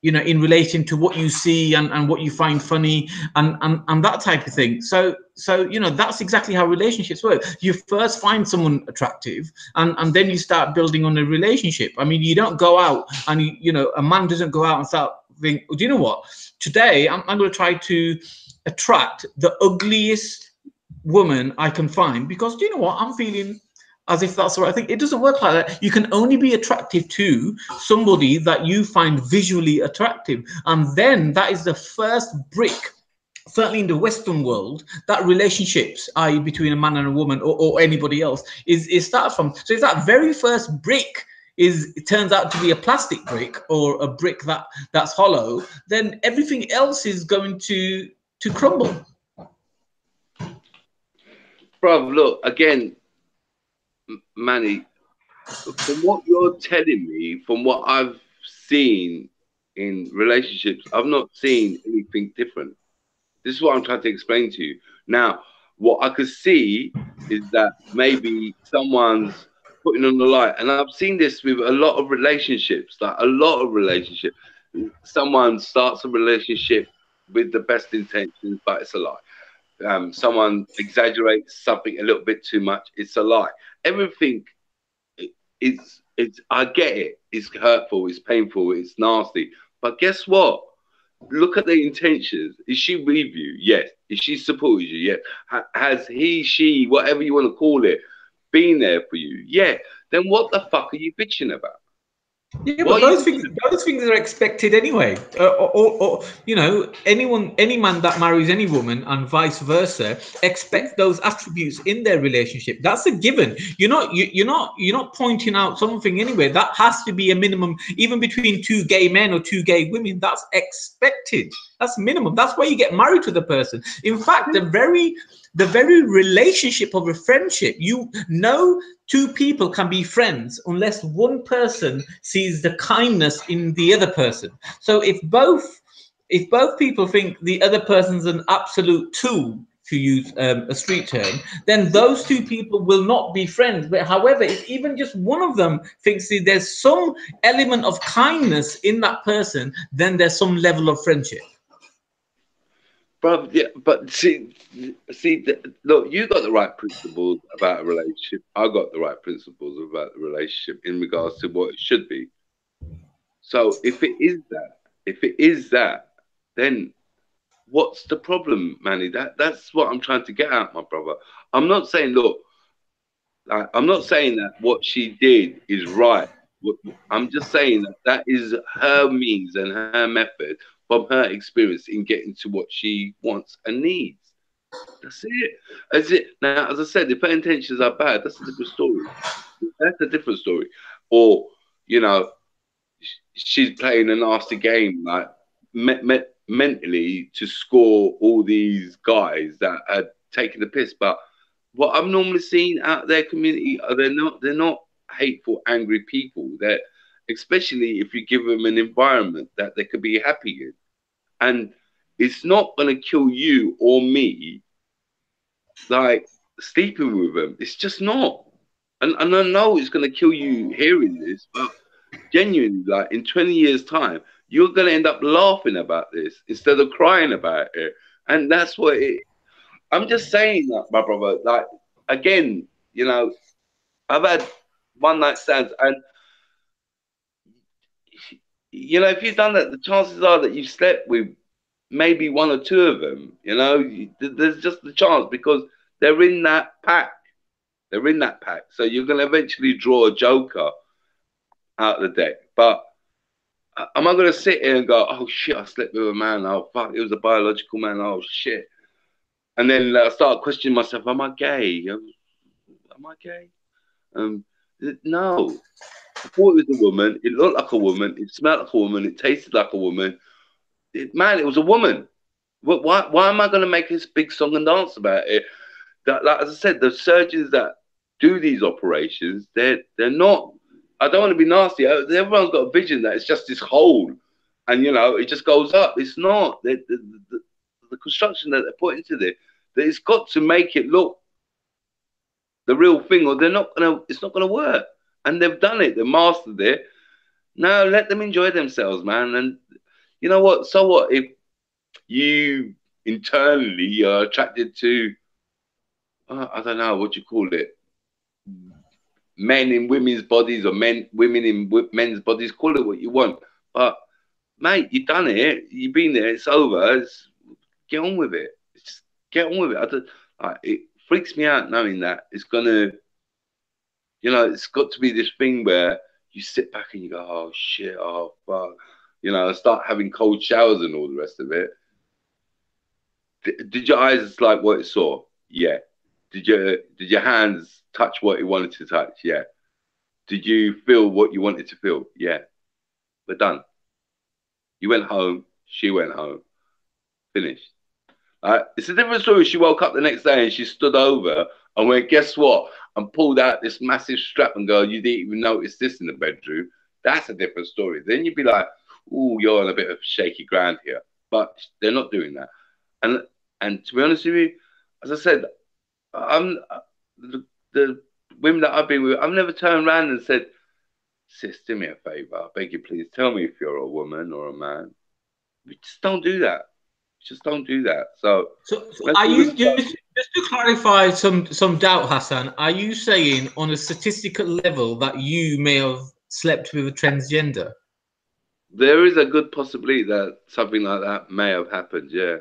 in relation to what you see and what you find funny and that type of thing. So that's exactly how relationships work. You first find someone attractive, and then you start building on a relationship. I mean, you don't go out and a man doesn't go out and start thinking, do you know what, today I'm going to try to attract the ugliest woman I can find, because do you know what, I'm feeling as if that's the right thing. It doesn't work like that. You can only be attractive to somebody that you find visually attractive, and then that is the first brick, certainly in the Western world, that relationships, i.e. between a man and a woman or anybody else, is started from. So if that very first brick it turns out to be a plastic brick, or a brick that's hollow, then everything else is going to crumble.
Bro, look, again, Manny, from what you're telling me, from what I've seen in relationships, I've not seen anything different. This is what I'm trying to explain to you. Now, what I could see is that maybe someone's putting on the light, and I've seen this with a lot of relationships, like a lot of relationships. Someone starts a relationship with the best intentions, but it's a lie. Someone exaggerates something a little bit too much, it's a lie. Everything is, I get it, it's hurtful, it's painful, it's nasty, but guess what? Look at the intentions. Is she with you? Yes. Is she supporting you? Yes. Has he, she, whatever you want to call it, been there for you? Yeah. Then what the fuck are you bitching about?
Yeah, but those things are expected anyway. Or any man that marries any woman and vice versa expects those attributes in their relationship. That's a given. You're not pointing out something anyway. That has to be a minimum, even between two gay men or two gay women. That's expected. That's minimum. That's why you get married to the person. In fact, the very relationship of a friendship, two people can be friends unless one person sees the kindness in the other person. So if both people think the other person's an absolute tool, to use a street term, then those two people will not be friends. But however, if even just one of them thinks there's some element of kindness in that person, then there's some level of friendship.
Bro, yeah, but see, look, you got the right principles about a relationship. I got the right principles about the relationship in regards to what it should be. So if it is that, then what's the problem, Manny? That's what I'm trying to get at, my brother. I'm not saying, look, I'm not saying that what she did is right. I'm just saying that is her means and her method from her experience in getting to what she wants and needs. That's it. Now, as I said, if her intentions are bad, that's a different story. That's a different story. Or, she's playing a nasty game, like mentally, to score all these guys that are taking the piss. But what I'm normally seeing out their community are they're not hateful, angry people. They're, especially if you give them an environment that they could be happy in, and it's not going to kill you or me, like sleeping with them. It's just not. And I know it's going to kill you hearing this, but genuinely, like in 20 years' time, you're going to end up laughing about this instead of crying about it. And that's what I'm just saying that, my brother. Like, again, I've had one night stands, and if you've done that, the chances are that you've slept with maybe one or two of them. There's just the chance, because they're in that pack. They're in that pack. So you're going to eventually draw a joker out of the deck. But am I going to sit here and go, oh shit, I slept with a man. Oh fuck, it was a biological man. Oh shit. And then I start questioning myself, am I gay? Am I gay? No. I thought it was a woman. It looked like a woman. It smelled like a woman. It tasted like a woman. Man, it was a woman. Why am I going to make this big song and dance about it? That, like, as I said, the surgeons that do these operations, they're not. I don't want to be nasty. Everyone's got a vision that it's just this hole, and you know it just goes up. It's not. The construction that they put into this, that it's got to make it look the real thing, or they're not gonna. It's not gonna work. And they've done it. They've mastered it. Now let them enjoy themselves, man. And you know what? So what if you internally are attracted to? I don't know what you call it. Men in women's bodies or women in men's bodies. Call it what you want. But mate, you've done it. You've been there. It's over. Get on with it. Just get on with it. It freaks me out knowing that it's gonna. You know, it's got to be this thing where you sit back and you go, oh shit, oh fuck, you know, start having cold showers and all the rest of it. Did your eyes like what it saw? Yeah. Did your hands touch what it wanted to touch? Yeah. Did you feel what you wanted to feel? Yeah. We're done. You went home. She went home. Finished. It's a different story. She woke up the next day and she stood over and went, guess what? And pulled out this massive strap and go, you didn't even notice this in the bedroom. That's a different story. Then you'd be like, oh, you're on a bit of shaky ground here. But they're not doing that. And to be honest with you, as I said, the women that I've been with, I've never turned around and said, sis, do me a favor. I beg you, please tell me if you're a woman or a man. We just don't do that. Just don't do that. So
are you just to clarify some doubt, Hassan? Are you saying on a statistical level that you may have slept with a transgender?
There is a good possibility that something like that may have happened. Yeah.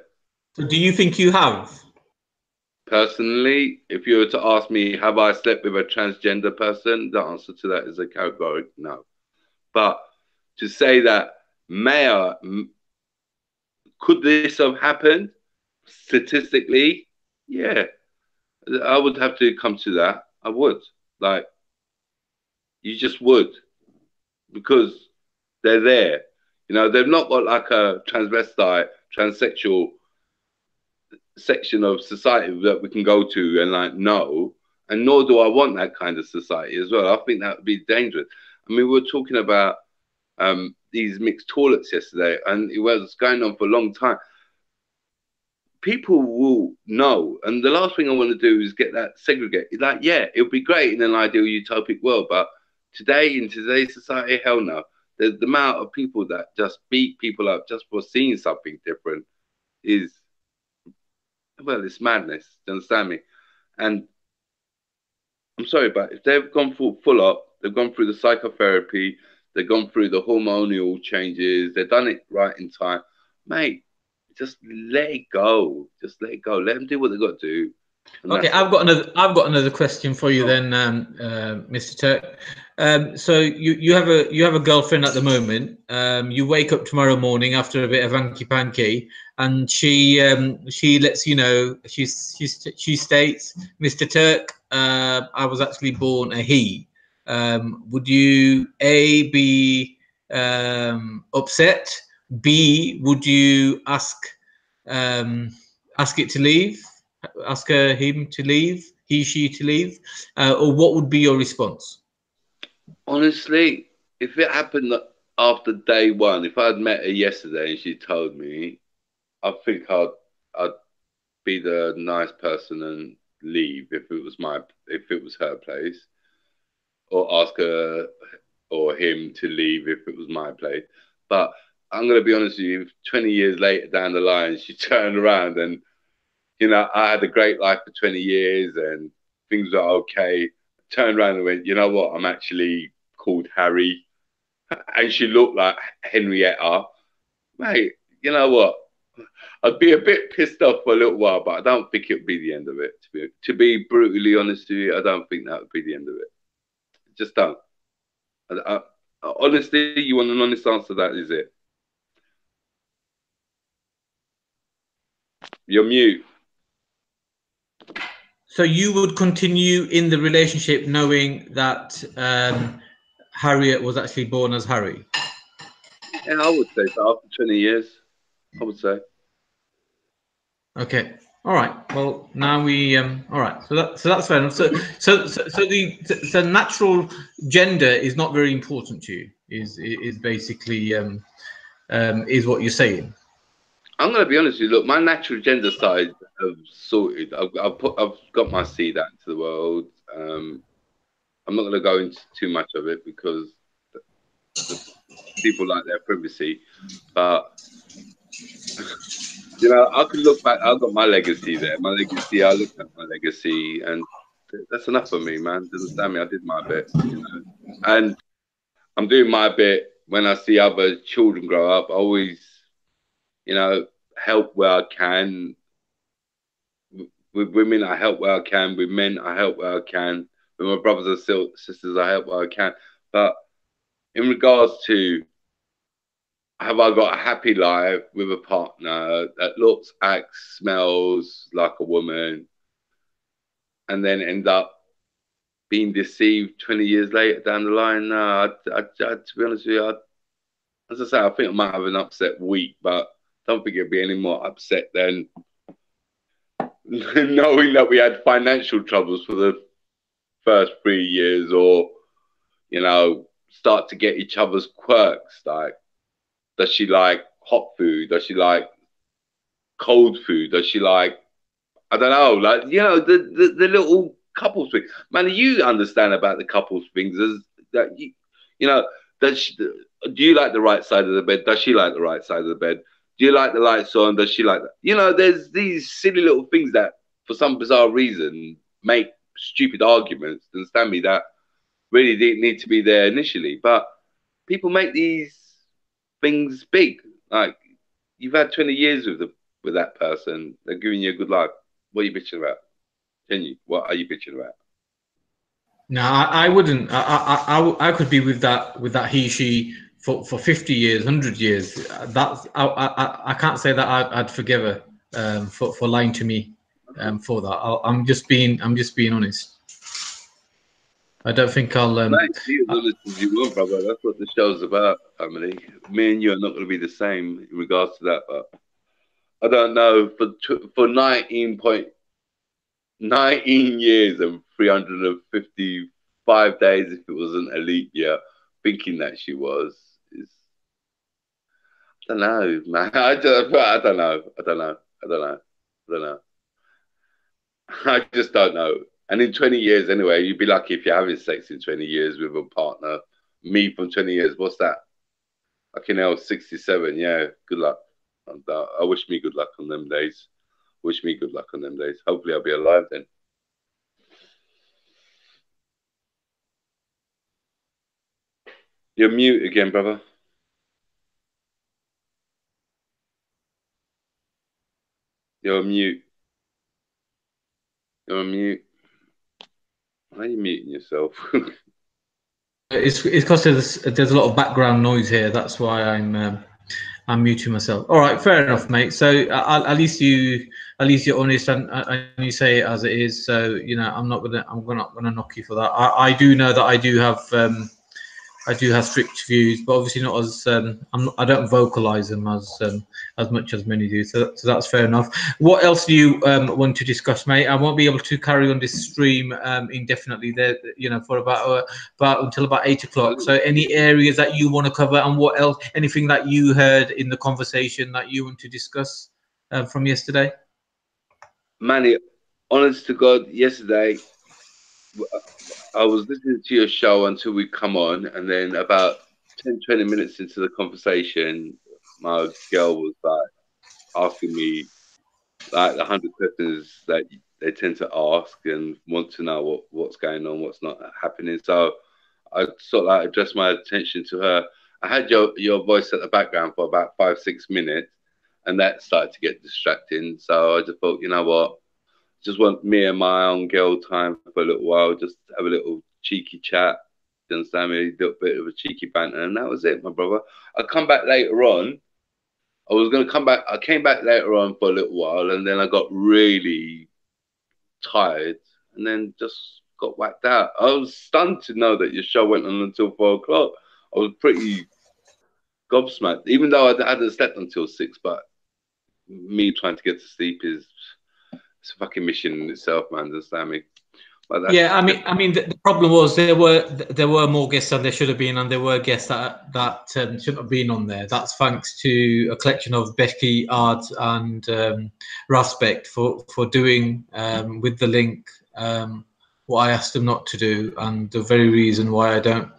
So do you think you have?
Personally, if you were to ask me, have I slept with a transgender person? The answer to that is a categoric no. But to say that could this have happened statistically? Yeah, I would have to come to that. I would. Like, you just would, because they're there. You know, they've not got like a transvestite, transsexual section of society that we can go to and like no, and nor do I want that kind of society as well. I think that would be dangerous. I mean, we were talking about these mixed toilets yesterday, and it was going on for a long time. People will know, and the last thing I want to do is get that segregated. Like, yeah, it would be great in an ideal utopic world, but today, in today's society, hell no. The amount of people that just beat people up just for seeing something different is, well, it's madness. Do you understand me? And I'm sorry, but if they've gone full up, they've gone through the psychotherapy, they've gone through the hormonal changes, they've done it right in time, mate. Just let it go. Just let it go. Let them do what they got to do.
Okay, I've got another question for you then, Mr. Turk. So you have a girlfriend at the moment. You wake up tomorrow morning after a bit of hanky panky, and she lets you know, she states, Mr. Turk, I was actually born a he. Would you A, be upset? B, would you ask it to leave? Ask him to leave, she to leave, or what would be your response?
Honestly, if it happened after day one, if I'd met her yesterday and she told me, I think I'd be the nice person and leave if it was her place, or ask her or him to leave if it was my place. But I'm gonna be honest with you, 20 years later down the line, she turned around and, you know, I had a great life for 20 years and things were okay. Turned around and went, you know what? I'm actually called Harry. And she looked like Henrietta. Mate, you know what? I'd be a bit pissed off for a little while, but I don't think it would be the end of it. To be brutally honest with you, I don't think that would be the end of it. Just don't. Honestly, you want an honest answer to that, is it? You're mute.
So you would continue in the relationship knowing that Harriet was actually born as Harry?
Yeah, I would say so. After 20 years, I would say.
Okay. All right. Well, now we all right. So that's fair enough. So natural gender is not very important to you. Is basically is what you're saying.
I'm going to be honest with you. Look, my natural gender side have sorted. I've got my seed out into the world. I'm not going to go into too much of it because the people like their privacy. But you know, I can look back. I've got my legacy there. My legacy. I looked at my legacy, and that's enough for me, man. Do you understand me? I did my bit, you know, and I'm doing my bit. When I see other children grow up, I always, you know, help where I can. With women, I help where I can. With men, I help where I can. With my brothers and sisters, I help where I can. But in regards to have I got a happy life with a partner that looks, acts, smells like a woman, and then end up being deceived 20 years later down the line? No, to be honest with you, as I say, I think I might have an upset week, but I don't think it'd be any more upset than knowing that we had financial troubles for the first 3 years, or, you know, start to get each other's quirks. Like, does she like hot food? Does she like cold food? Does she like, I don't know, like, you know, the little couples thing. Man, you understand about the couples things as that you know, does she, do you like the right side of the bed? Does she like the right side of the bed? Do you like the lights on? Does she like that? You know, there's these silly little things that, for some bizarre reason, make stupid arguments. Understand me? That really didn't need to be there initially, but people make these things big. Like, you've had 20 years with that person. They're giving you a good life. What are you bitching about? Can you? What are you bitching about?
No, I wouldn't. I could be with that he she for 50 years, 100 years. That's I can't say that I'd forgive her for lying to me for that. I'm just being honest. I don't think I'll
Mate, be as honest as you want, brother. That's what the show's about, Emily. Me and you are not going to be the same in regards to that, but I don't know. For 19 years and 355 days, if it wasn't a leap year, thinking that she was, is, I don't know, man. I don't know. I don't know. I don't know. I don't know. I just don't know. And in 20 years, anyway, you'd be lucky if you're having sex in 20 years with a partner. Me from 20 years, what's that? Fucking hell, 67. Yeah, good luck. I wish me good luck on them days. Wish me good luck on them days. Hopefully, I'll be alive then. You're mute again, brother. You're mute. You're on mute. Why are you muting yourself?
it's because there's a lot of background noise here. That's why I'm muting myself. All right, fair enough, mate. So at least you're honest and you say it as it is. So you know, I'm not gonna knock you for that. I do know that I do have strict views, but obviously not as I don't vocalize them as much as many do. So that's fair enough. What else do you want to discuss, mate? I won't be able to carry on this stream indefinitely. There, you know, for about until about 8 o'clock. So any areas that you want to cover, and what else? Anything that you heard in the conversation that you want to discuss from yesterday?
Manny, honest to God, yesterday I was listening to your show until we come on, and then about 10, 20 minutes into the conversation, my girl was like asking me like the 100 questions that they tend to ask and want to know what's going on, what's not happening. So I sort of like addressed my attention to her. I had your voice at the background for about 5-6 minutes, and that started to get distracting. So I just thought, you know what? Just want me and my own girl time for a little while, just have a little cheeky chat, You understand me? A little bit of a cheeky banter, and that was it, my brother. I come back later on. I was gonna come back. I came back later on for a little while, and then I got really tired, and then just got whacked out. I was stunned to know that your show went on until 4 o'clock. I was pretty gobsmacked, even though I hadn't slept until 6. But me trying to get to sleep is it's a fucking mission in itself, man. Understand me?
Yeah, I mean, the problem was there were more guests than there should have been, and there were guests that shouldn't have been on there. That's thanks to a collection of Becky, Art, and Raspect for doing with the link what I asked them not to do, and the very reason why I don't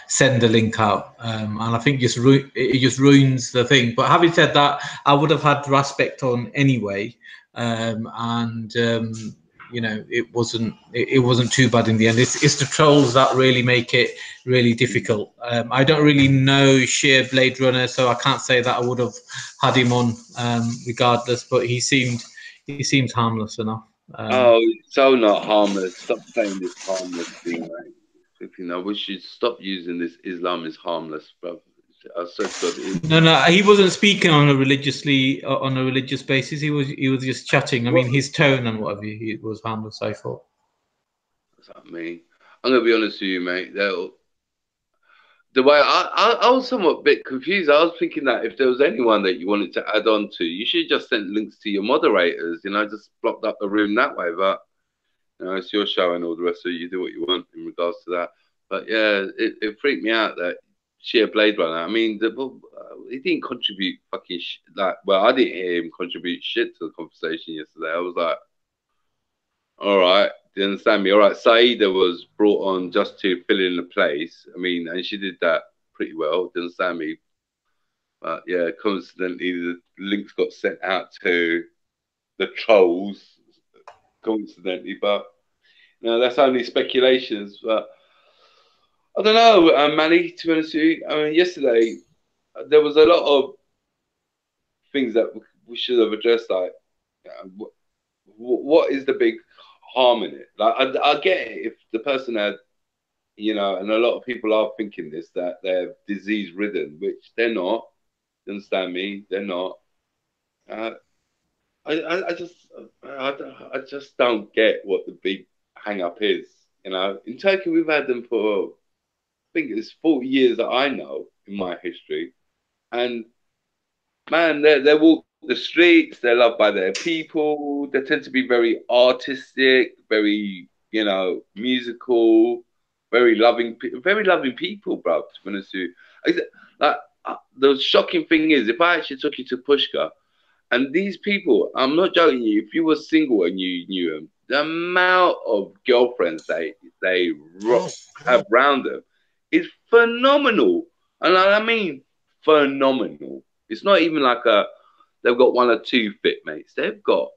send the link out. And I think it just ruins the thing. But having said that, I would have had Raspect on anyway, you know, it wasn't too bad in the end. It's the trolls that really make it really difficult. I don't really know Sheer Blade Runner, so I can't say that I would have had him on regardless. But he seemed harmless enough.
Oh, so not harmless. Stop saying this harmless thing, mate. If you know, we should stop using this Islam is harmless, bro. I said God,
No, he wasn't speaking on a religious basis. He was just chatting. I mean, his tone and whatever, he was harmless, I thought.
What's that mean? I'm gonna be honest with you, mate. The way I was somewhat a bit confused. I was thinking that if there was anyone that you wanted to add on to, you should just send links to your moderators. You know, just blocked up the room that way. But you know, it's your show and all the rest of you do what you want in regards to that. But yeah, it freaked me out that Sheer Blade Runner. I mean, he didn't contribute fucking well, I didn't hear him contribute shit to the conversation yesterday. I was like, all right, do you understand me? All right, Saida was brought on just to fill in the place. I mean, and she did that pretty well. Do you understand me? But yeah, coincidentally, the links got sent out to the trolls. Coincidentally, but you know, that's only speculations. But I don't know, Manny. To be honest with you, I mean, yesterday there was a lot of things that we should have addressed. Like, what is the big harm in it? Like, I get it if the person had, you know, and a lot of people are thinking this, that they're disease ridden, which they're not. You understand me? They're not. I just don't get what the big hang up is. You know, in Turkey we've had them for, I think it's 40 years that I know in my history, and man, they walk the streets. They're loved by their people. They tend to be very artistic, very, you know, musical, very loving people, bro. To be honest with you, like the shocking thing is, if I actually took you to Pushka, and these people, I'm not joking you, if you were single and you knew them, the amount of girlfriends they have round them is phenomenal, and I mean phenomenal. It's not even like they've got 1 or 2 fit mates. They've got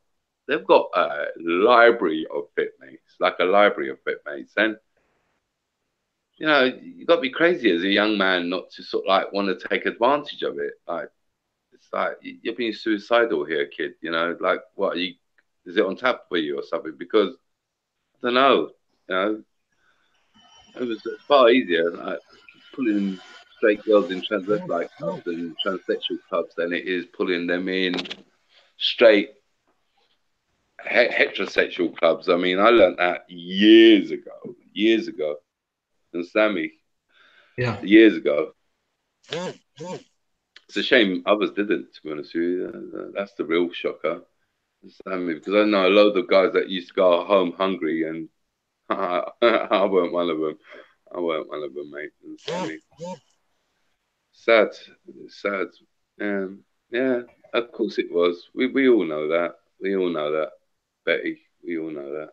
a library of fit mates, like a library of fit mates. And you know, you got to be crazy as a young man not to sort of like want to take advantage of it. Like, it's like you're being suicidal here, kid. You know, like what are you? Is it on tap for you or something? Because I don't know. You know, it was far easier. Like, pulling straight girls in transvestite clubs and transsexual clubs than it is pulling them in straight heterosexual clubs. I mean, I learned that years ago. Understand me?
Yeah.
Years ago. It's a shame others didn't, to be honest with you. That's the real shocker. Understand me? Because I know a load of guys that used to go home hungry, and I weren't one of them. I weren't one of them, mate. Understand me? Sad. It's sad. Yeah, of course it was. We all know that. We all know that. Betty, we all know that.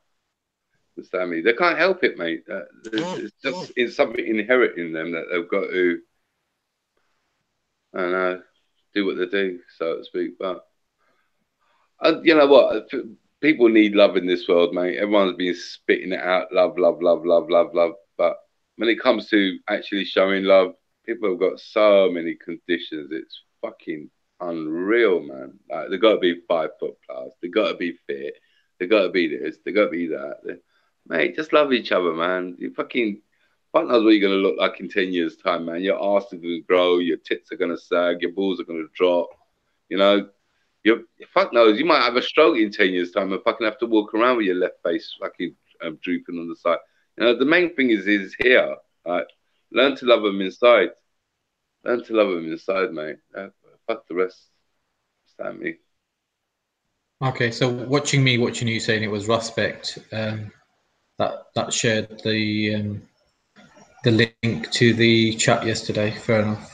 Understand me? They can't help it, mate. It's something inherent in them that they've got to, I don't know, do what they do, so to speak. But you know what? People need love in this world, mate. Everyone's been spitting it out, love, love, love, love, love, love. But when it comes to actually showing love, people have got so many conditions. It's fucking unreal, man. Like, they got to be 5 foot plus. They got to be fit. They got to be this. They got to be that. Mate, just love each other, man. You fucking Fuck knows what you're gonna look like in 10 years' time, man. Your arse is gonna grow, your tits are gonna sag, your balls are gonna drop. You know, you fuck knows. You might have a stroke in 10 years' time and fucking have to walk around with your left face fucking drooping on the side. You know, the main thing is here. Right? Learn to love them inside. Learn to love them inside, mate. Fuck the rest. Stand me.
Okay, so watching you saying it was Respect that shared the link to the chat yesterday. Fair enough.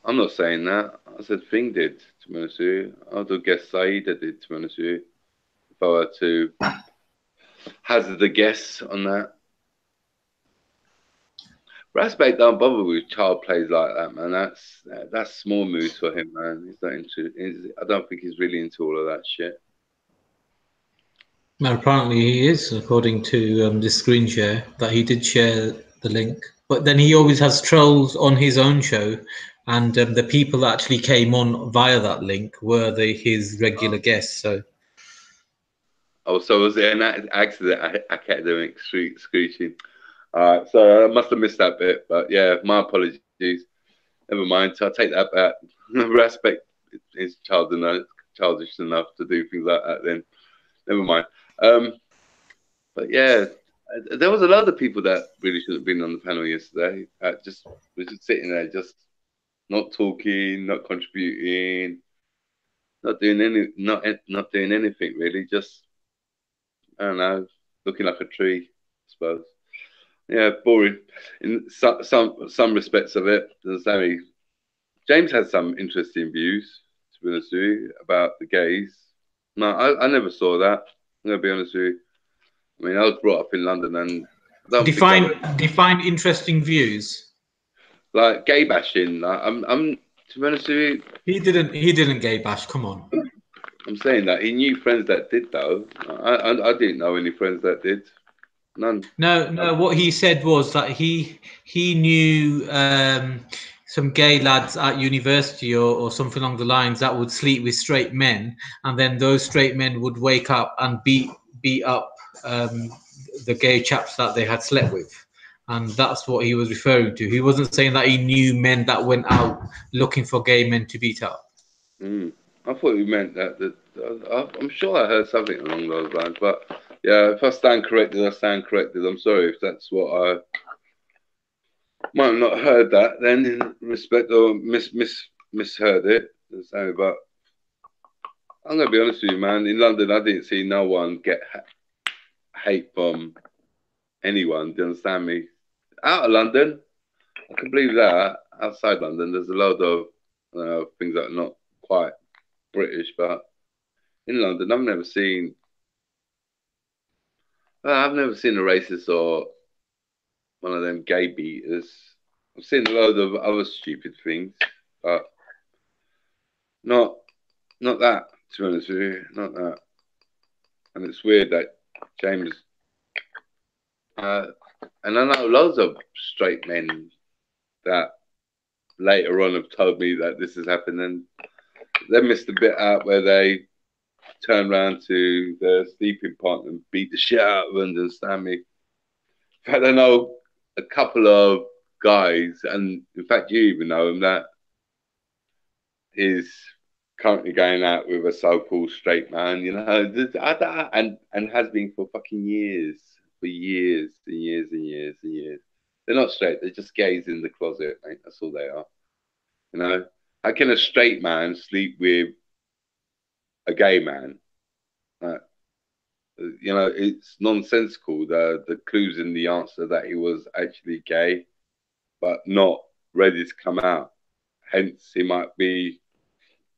I'm not saying that. I said Thing did, to be honest with you. I do guess Saida did, to be honest with you. If I were to hazard a guess on that. Rasbake don't bother with child plays like that, man. That's small moves for him, man. He's not into. I don't think he's really into all of that shit.
Now, apparently he is, according to this screen share, that he did share the link. But then he always has trolls on his own show, and the people that actually came on via that link were his regular guests. So,
so was it an accident? Academic screeching. All right, so I must have missed that bit, but yeah, my apologies. Never mind. So I'll take that back. Respect is childish enough to do things like that. Then never mind. But yeah, there was a lot of people that really should have been on the panel yesterday. Just was just sitting there, just not talking, not contributing, not doing anything really. Just I don't know, looking like a tree, I suppose. Yeah, boring in some respects of it. James had some interesting views, to be honest with you, about the gays. No, I never saw that. I'm gonna be honest with you. I mean, I was brought up in London, and I don't think
define interesting views.
like gay bashing. Like, I'm to be honest with you,
He didn't gay bash. Come on.
I'm saying that he knew friends that did though. I didn't know any friends that did. None.
No. What he said was that he knew some gay lads at university or something along the lines that would sleep with straight men, and then those straight men would wake up and beat up the gay chaps that they had slept with, and that's what he was referring to. He wasn't saying that he knew men that went out looking for gay men to beat up.
I thought you meant that. I'm sure I heard something along those lines, but yeah, if I stand corrected, I stand corrected. I'm sorry if that's what I might have not heard that. Then, in respect or misheard it. So, but I'm gonna be honest with you, man. In London, I didn't see no one get hate from anyone. Do you understand me? Out of London, I can believe that. Outside London, there's a load of things that are not quite British, but in London, I've never seen a racist or one of them gay beaters. I've seen a load of other stupid things, but not that. To be honest with you, not that. And it's weird that James and I know loads of straight men that later on have told me that this has happened, and they missed the bit out where they turn around to their sleeping partner and beat the shit out of them and understand me. In fact, I know a couple of guys, and in fact, you even know him, that is currently going out with a so-called straight man, you know, and has been for fucking years, for years and years and years and years. They're not straight; they're just gays in the closet, mate. That's all they are. You know, how can a straight man sleep with a gay man? You know, it's nonsensical. The clues in the answer that he was actually gay, but not ready to come out. Hence, he might be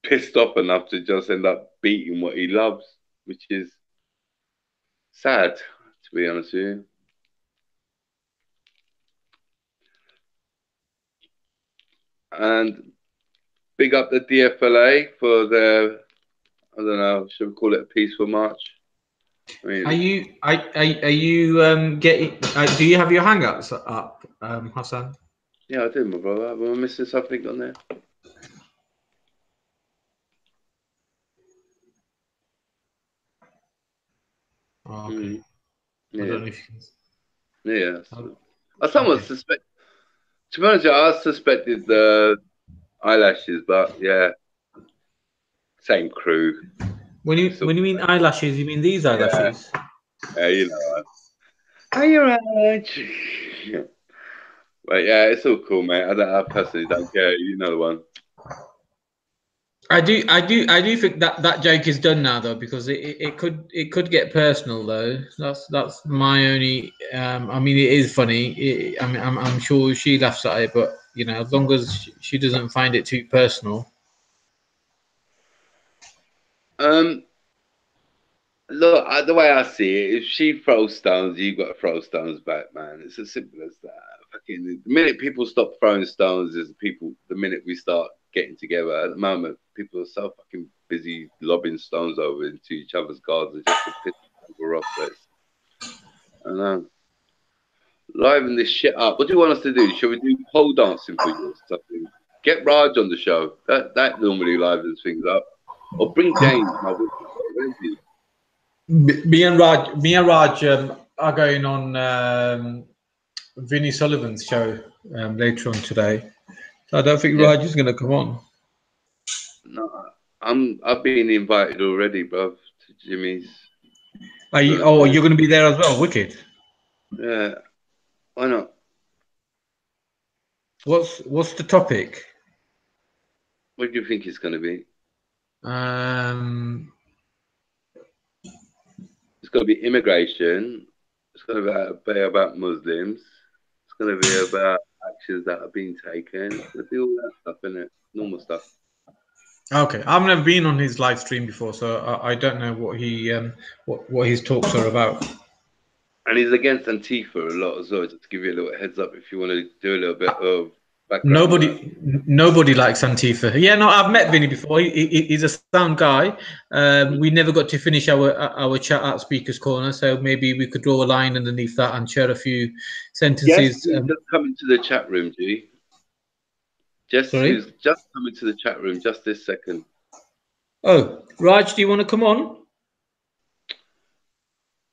pissed off enough to just end up beating what he loves, which is sad, to be honest with you. And big up the DFLA for their, I don't know, should we call it a peaceful march? I mean,
Are you getting? Do you have your hangouts up, Hassan?
yeah, I do, my brother. Am I missing something on there?
Oh, okay.
Yeah.
I don't know if you can.
Yeah.
Oh.
I somewhat suspect. To be honest, I suspected the eyelashes, but yeah, same crew.
When you mean eyelashes, you mean these eyelashes?
Yeah, you know. Are you right? But yeah, it's all cool, mate. I personally don't care. You know the one.
I do think that joke is done now though, because it could get personal though. That's my only. I mean, it is funny. I mean, I'm sure she laughs at it, but you know, as long as she doesn't find it too personal.
Look, the way I see it, if she throws stones, you've got to throw stones back, man. It's as simple as that. Fucking, the minute people stop throwing stones is the minute we start getting together. At the moment, people are so fucking busy lobbing stones over into each other's gardens just to piss people off. I know. Liven this shit up. What do you want us to do? Shall we do pole dancing for you or something? Get Raj on the show. That normally livens things up. Or bring James. My where's he?
Me and Raj are going on Vinnie Sullivan's show later on today. So I don't think
Yeah.
Raj is going to come on.
No, I've been invited already, bruv, to Jimmy's.
You're going to be there as well. Wicked.
Yeah. Why not?
What's the topic?
What do you think it's going to be? It's going to be immigration. It's going to be about Muslims. It's going to be about actions that are being taken. It's going to be all that stuff, innit? Normal stuff.
Okay, I've never been on his live stream before, so I don't know what he what his talks are about.
And he's against Antifa a lot as well. Just to give you a little heads up, if you want to do a little bit of background.
Nobody likes Antifa. Yeah, no, I've met Vinny before. He's a sound guy. We never got to finish our chat at Speaker's Corner, so maybe we could draw a line underneath that and share a few sentences.
Yes, just come into the chat room, G. Who's just come into the chat room just this second.
Oh, Raj, do you want to come on?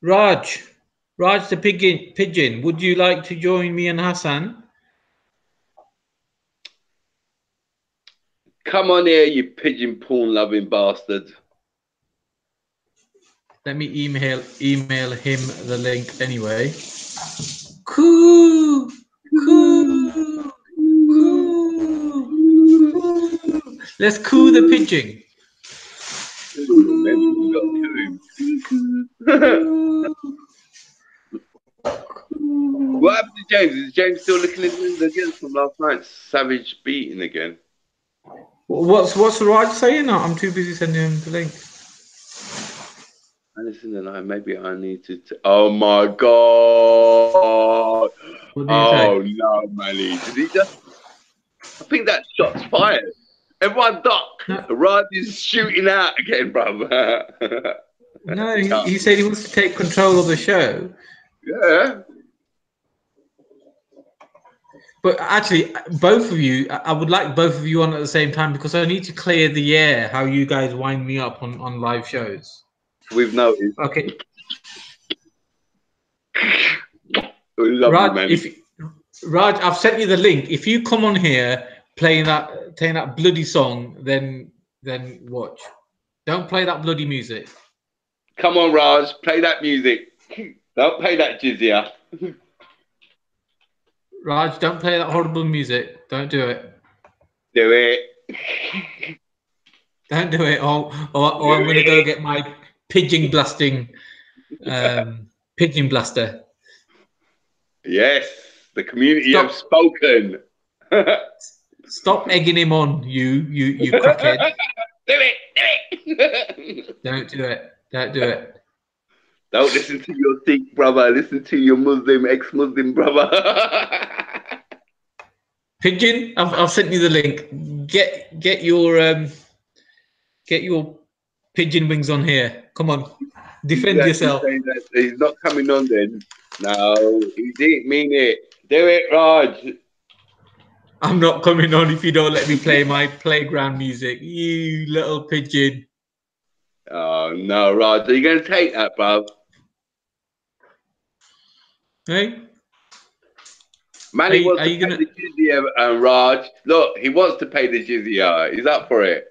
Raj the pigeon. Would you like to join me and Hassan?
Come on here, you pigeon porn loving bastard.
Let me email him the link anyway. Coo. Let's coo the pigeon.
What happened to James? Is James still looking at the again from last night's savage beating again?
What's Raj saying? I'm too busy sending him the link.
Listen, maybe I need to. Oh my god! Oh no, Manny! Did he just? I think that shot's fired. Everyone duck! No. Raj is shooting out again, brother.
No, he said he wants to take control of the show.
Yeah.
But actually, both of you, I would like both of you on at the same time because I need to clear the air how you guys wind me up on live shows.
We've noticed.
Okay. Raj, I've sent you the link. If you come on here playing that bloody song, then watch. Don't play that bloody music.
Come on, Raj, play that music. Don't play that jizya.
Raj, don't play that horrible music. Don't do it.
Do it.
Don't do it. Or I'm going to go get my pigeon blasting pigeon blaster.
Yes, the community have spoken.
Stop egging him on, you crackhead.
Do it.
Don't do it. Don't do it.
Don't listen to your Sikh brother. Listen to your ex-Muslim brother.
Pigeon, I've sent you the link. Get your pigeon wings on here. Come on, defend yourself.
He's not coming on then. No, he didn't mean it. Do it, Raj.
I'm not coming on if you don't let me play my playground music. You little pigeon.
Oh no, Raj, are you going to take that, bro?
Hey?
Manny wants
are
to
you
pay
gonna?
the jizya, Raj. Look, he wants to pay the jizya. He's up for it.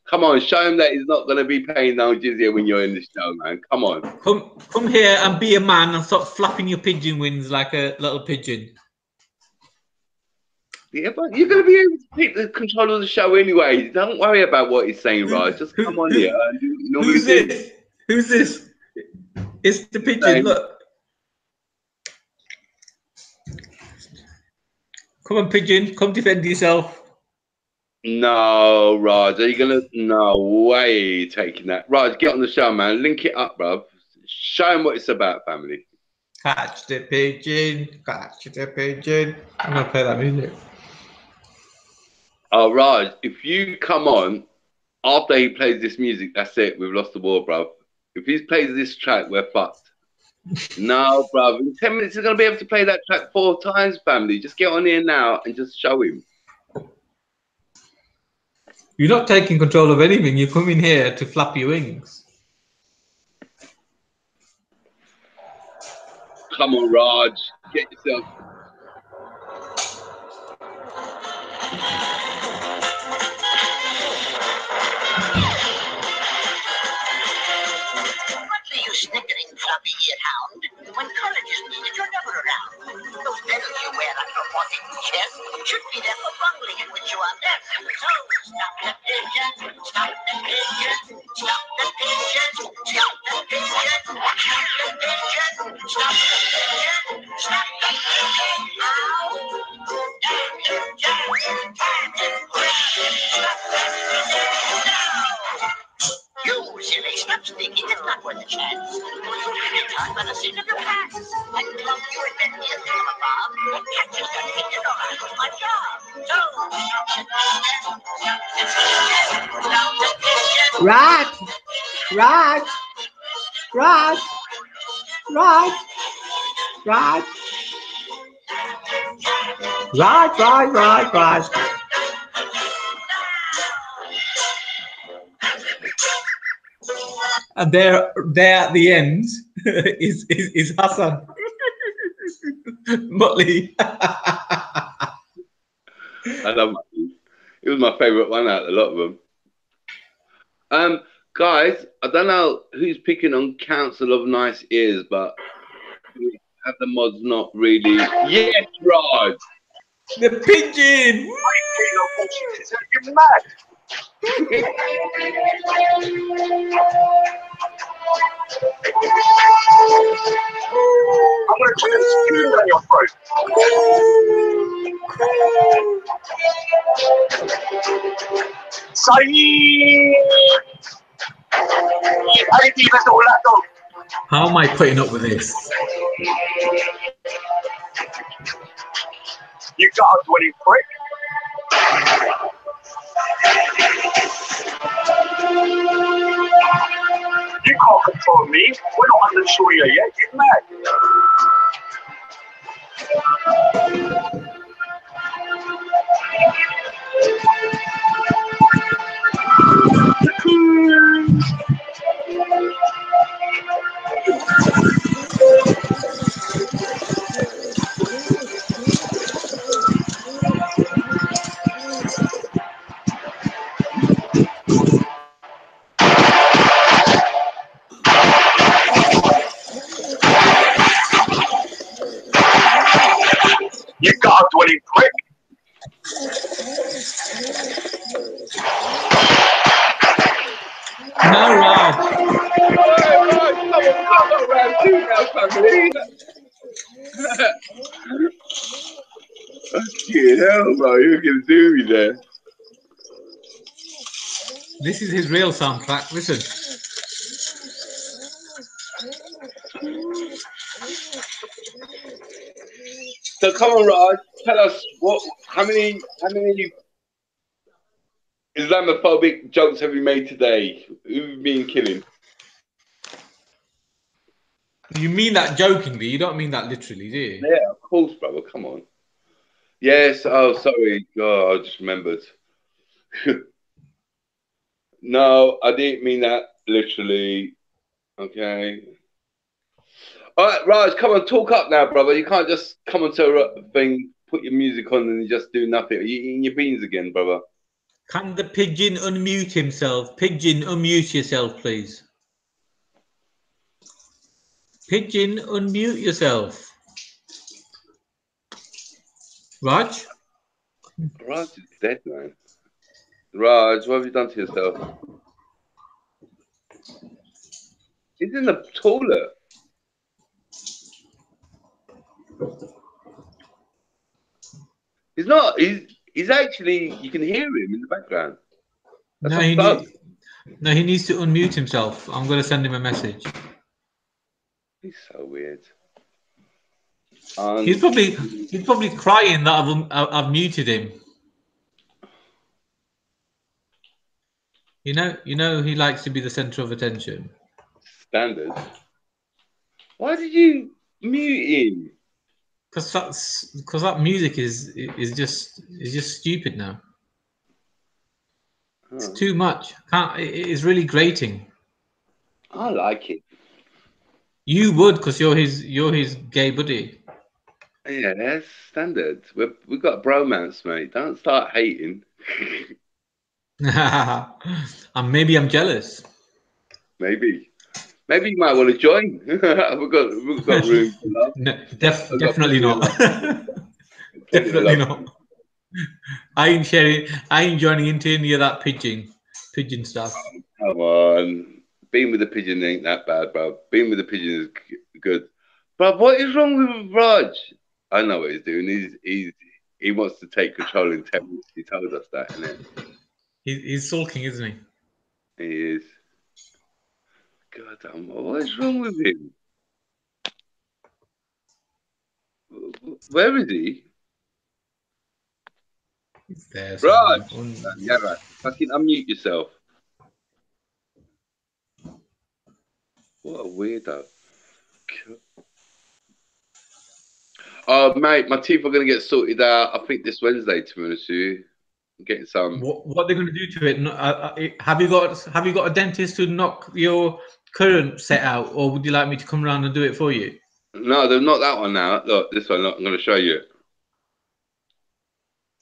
Come on, show him that he's not going to be paying no jizya when you're in the show, man. Come on.
Come here and be a man and stop flapping your pigeon wings like a little pigeon.
Yeah, but you're going to be able to take the control of the show anyway. Don't worry about what he's saying, Raj. Just come on here.
Who's this? Who's this? It's the pigeon. Look. Come on, pigeon. Come defend yourself.
No, Raj. Are you going to? No way taking that. Raj, get on the show, man. Link it up, bruv. Show him what it's about, family.
Catch the pigeon. Catch the pigeon. I'm going to play that music.
Oh, Raj, if you come on after he plays this music, that's it. We've lost the war, bruv. If he plays this track, we're fucked. No, bruv. In 10 minutes, he's going to be able to play that track 4 times, family. Just get on here now and just show him.
You're not taking control of anything. You come in here to flap your wings.
Come on, Raj. Get yourself.
You snickering, floppy-eared hound. When courage is needed, you're never around. Those medals you wear on your walking chest should be there for bungling in which you are best. So stop the pigeon, stop the pigeon, stop the pigeon, stop the pigeon, stop the pigeon, stop the pigeon, stop the pigeon. Ow! You silly slapstick, it is not worth a chance. You time by the seat of your pants. I told you it meant me a thingamabob. The catcher's got pigeon or I lose my job. So,
Raj! Raj! Raj! Raj! Raj! Raj! Raj! Raj! Raj! And there at the end is Hassan. Motley.
I love it. It was my favourite one out of a lot of them. Guys, I don't know who's picking on Council of Nice Ears, but have the mods not really? Yes, Raj.
The pigeon.
you're mad. I'm going to put a spoon down your throat.
How am I putting up with this?
You got a dwelling prick. You can't control me. We're not under Sharia yet. You're mad. You got a dwelling prick.
No, Raj.
Round 2 now, family. Fucking hell, bro. You can do me there.
This is his real soundtrack. Listen.
So come on, Raj. Tell us how many Islamophobic jokes have you made today? Who have you been killing?
You mean that jokingly? You don't mean that literally, do you?
Yeah, of course, brother. Come on. Yes. Oh, sorry. Oh, I just remembered. No, I didn't mean that literally. Okay. All right, Raj, come on, talk up now, brother. You can't just come onto a thing put your music on and you just do nothing? Are you eating your beans again, brother?
Can the pigeon unmute himself? Pigeon, unmute yourself, please. Pigeon, unmute yourself. Raj?
Raj is dead, man. Raj, what have you done to yourself? He's in the toilet. He's not. He's actually. You can hear him in the background. That's
No, he needs to unmute himself. I'm going to send him a message.
He's so weird.
He's probably crying that I've muted him. You know he likes to be the center of attention.
Standard. Why did you mute him?
Because that music is just stupid now.
Oh.
It's too much. It is really grating.
I like it.
You would, because you're his gay buddy.
Yeah, that's standard. We've got bromance, mate. Don't start hating.
And maybe I'm jealous.
Maybe you might want to join. we've got room for love.
No, definitely not. Definitely not. I ain't joining into any of that pigeon stuff.
Come on, being with the pigeon ain't that bad, bro. Being with the pigeon is good. But what is wrong with Raj? I know what he's doing. He wants to take control in 10 minutes. He told us that, innit?
He's sulking, isn't he?
He is. God damn, what is wrong with him? Where is he?
He's there.
Raj! Yeah, right. Fucking unmute yourself. What a weirdo. Oh, mate, my teeth are going to get sorted out. I think this Wednesday, to be honest with you. I'm getting some.
What they're going to do to it? Have you got a dentist to knock your current set out, or would you like me to come around and do it for you?
No, they're not that one now. Look, this one. Look, I'm going to show you.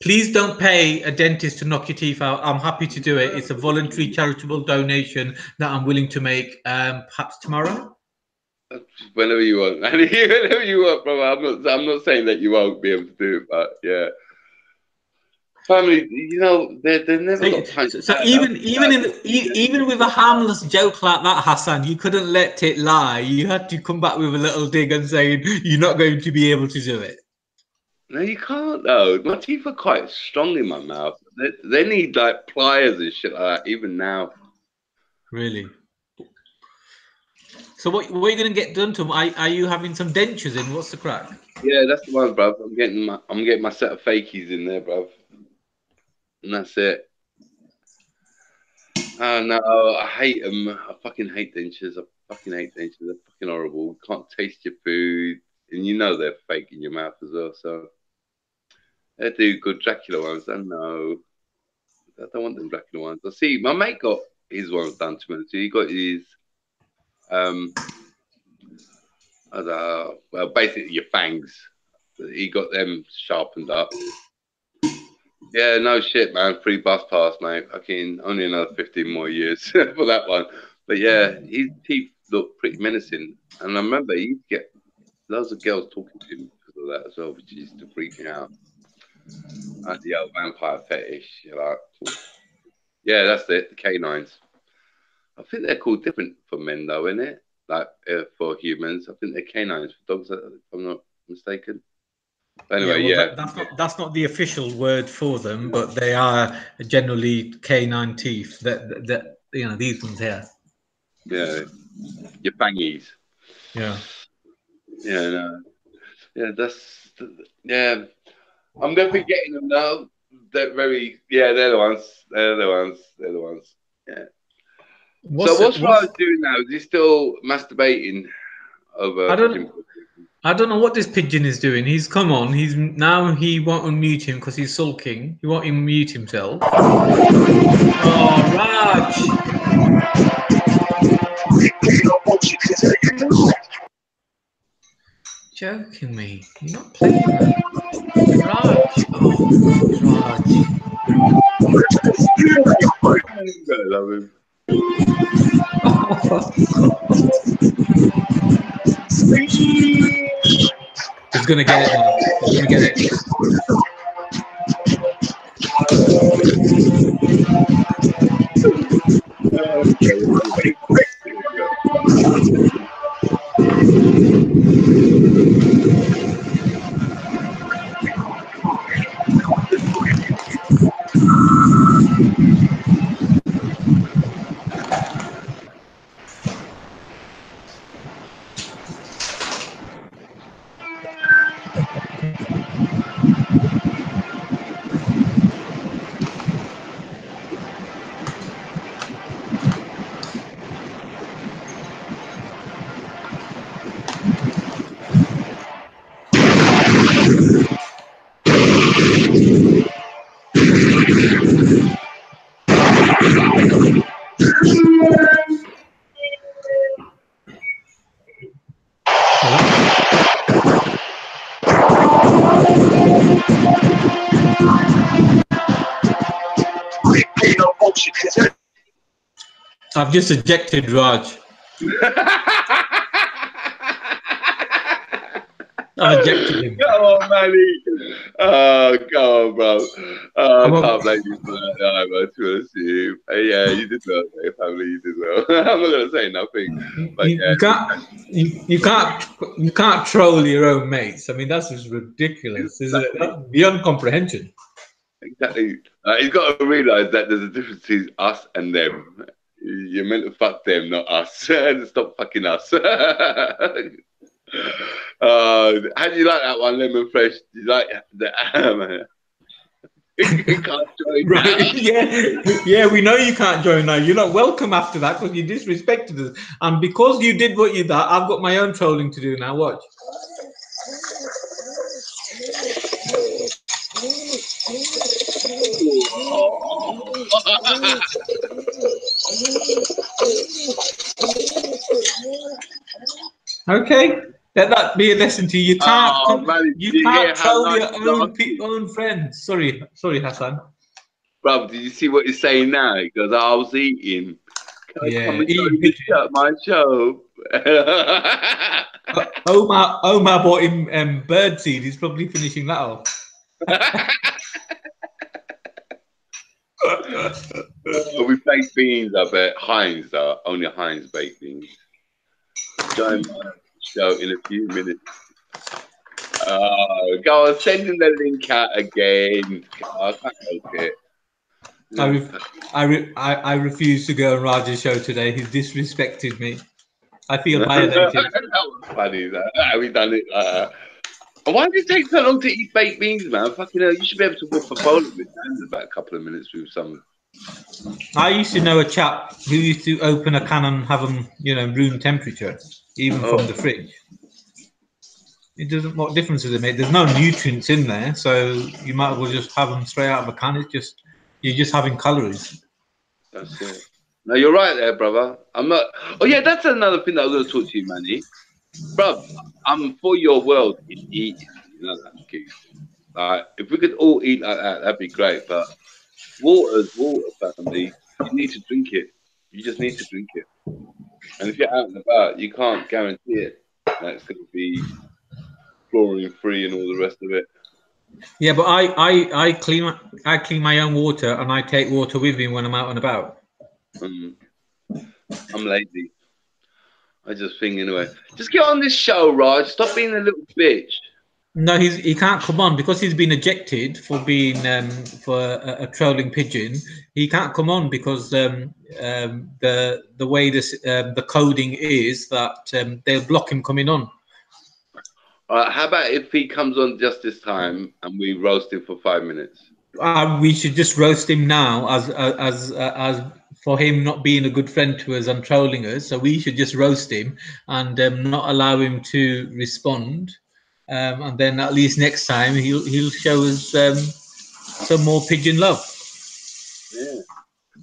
Please don't pay a dentist to knock your teeth out. I'm happy to do it. It's a voluntary charitable donation that I'm willing to make. Perhaps tomorrow.
Whenever you want, man. Whenever you want, brother. I'm not saying that you won't be able to do it, but yeah. Family, you know, they're never got time.
So even with a harmless joke like that, Hassan, you couldn't let it lie. You had to come back with a little dig and saying you're not going to be able to do it.
No, you can't though. My teeth are quite strong in my mouth. They need like pliers and shit like that, even now. Really?
So what are you going to get done to them? Are you having some dentures in? What's the crack?
Yeah, that's the one, bruv. I'm getting my set of fakies in there, bruv. And that's it. Oh no, I hate them. I fucking hate dentures. I fucking hate dentures. They're fucking horrible. You can't taste your food, and you know they're fake in your mouth as well. So they do good Dracula ones. I know. I don't want them Dracula ones. I see my mate got his ones done to me. So he got his I don't know, well, basically your fangs. He got them sharpened up. Yeah, no shit, man. Free bus pass, mate. Fucking only another 15 more years for that one. But yeah, his teeth look pretty menacing. And I remember he used to get loads of girls talking to him because of that as well, which used to freak me out. That's the old vampire fetish, you know. Yeah, that's it. The canines. I think they're called different for men, though, isn't it? Like for humans, I think they're canines for dogs, if I'm not mistaken. But anyway, yeah,
that's not the official word for them, but they are generally canine teeth. That you know, these ones here.
Yeah, your fangies.
Yeah.
Yeah, no. Yeah. I'm definitely getting them now. They're they're the ones. They're the ones. Yeah. What's Raj doing now? Is he still masturbating over?
I don't know what this pigeon is doing. He's come on. He won't unmute him because he's sulking. He won't even mute himself. Oh, Raj! Joking me. You're not playing that. gonna get it now. He's gonna get it. I've just ejected Raj. I ejected him.
Come on, Manny. Oh, come on, bro. I can't blame you for that. No, I just want to see you. Yeah, you did well, mate. Family, you did well. I'm not gonna say nothing. But
You can't troll your own mates. I mean, that's just ridiculous, isn't it? That's beyond comprehension.
Exactly. You've got to realise that there's a difference between us and them. You're meant to fuck them, not us. Stop fucking us. How do you like that one, lemon fresh? Do you like that? You can't join
right? Yeah, we know you can't join now. You're not welcome after that because you disrespected us, and because you did what you did, I've got my own trolling to do now. Watch. Okay, let that be a lesson to you. You can't, you can't troll your own friends. Sorry, Hassan.
Bro, did you see what he's saying now? He goes, I was eating. Can I come and join my show?
Omar bought him birdseed. He's probably finishing that off.
We baked beans, I bet. Heinz, though. Only Heinz baked beans. Join my show in a few minutes. Go on, send him the link out again. I can't help it.
I refuse to go on Raj's show today. He's disrespected me. I feel violated.
That was funny. That we done it. Why did it take so long to eat baked beans, man? Fucking hell, you should be able to whip a bowl of it in about a couple of minutes with some.
I used to know a chap who used to open a can and have them, room temperature, even from the fridge. It doesn't. What difference does it make? There's no nutrients in there, so you might as well just have them straight out of a can. It's just you're just having calories.
That's it. No, you're right there, brother. I'm not. Oh yeah, that's another thing that I was going to talk to you, Manny. Bro, I'm for your world in eating. You know that, kid. If we could all eat like that, that'd be great. But water's water, family. You need to drink it. You just need to drink it. And if you're out and about, you can't guarantee it. That's going to be chlorine free and all the rest of it.
Yeah, but I clean my own water and I take water with me when I'm out and about.
I'm lazy. I just think anyway. Just get on this show, Raj. Stop being a little bitch. No,
he can't come on because he's been ejected for being for a trolling pigeon. He can't come on because the way this the coding is that they'll block him coming on.
How about if he comes on just this time and we roast him for 5 minutes?
We should just roast him now as for him not being a good friend to us and trolling us. So we should just roast him and not allow him to respond. And then at least next time he'll show us some more pigeon love.
Yeah.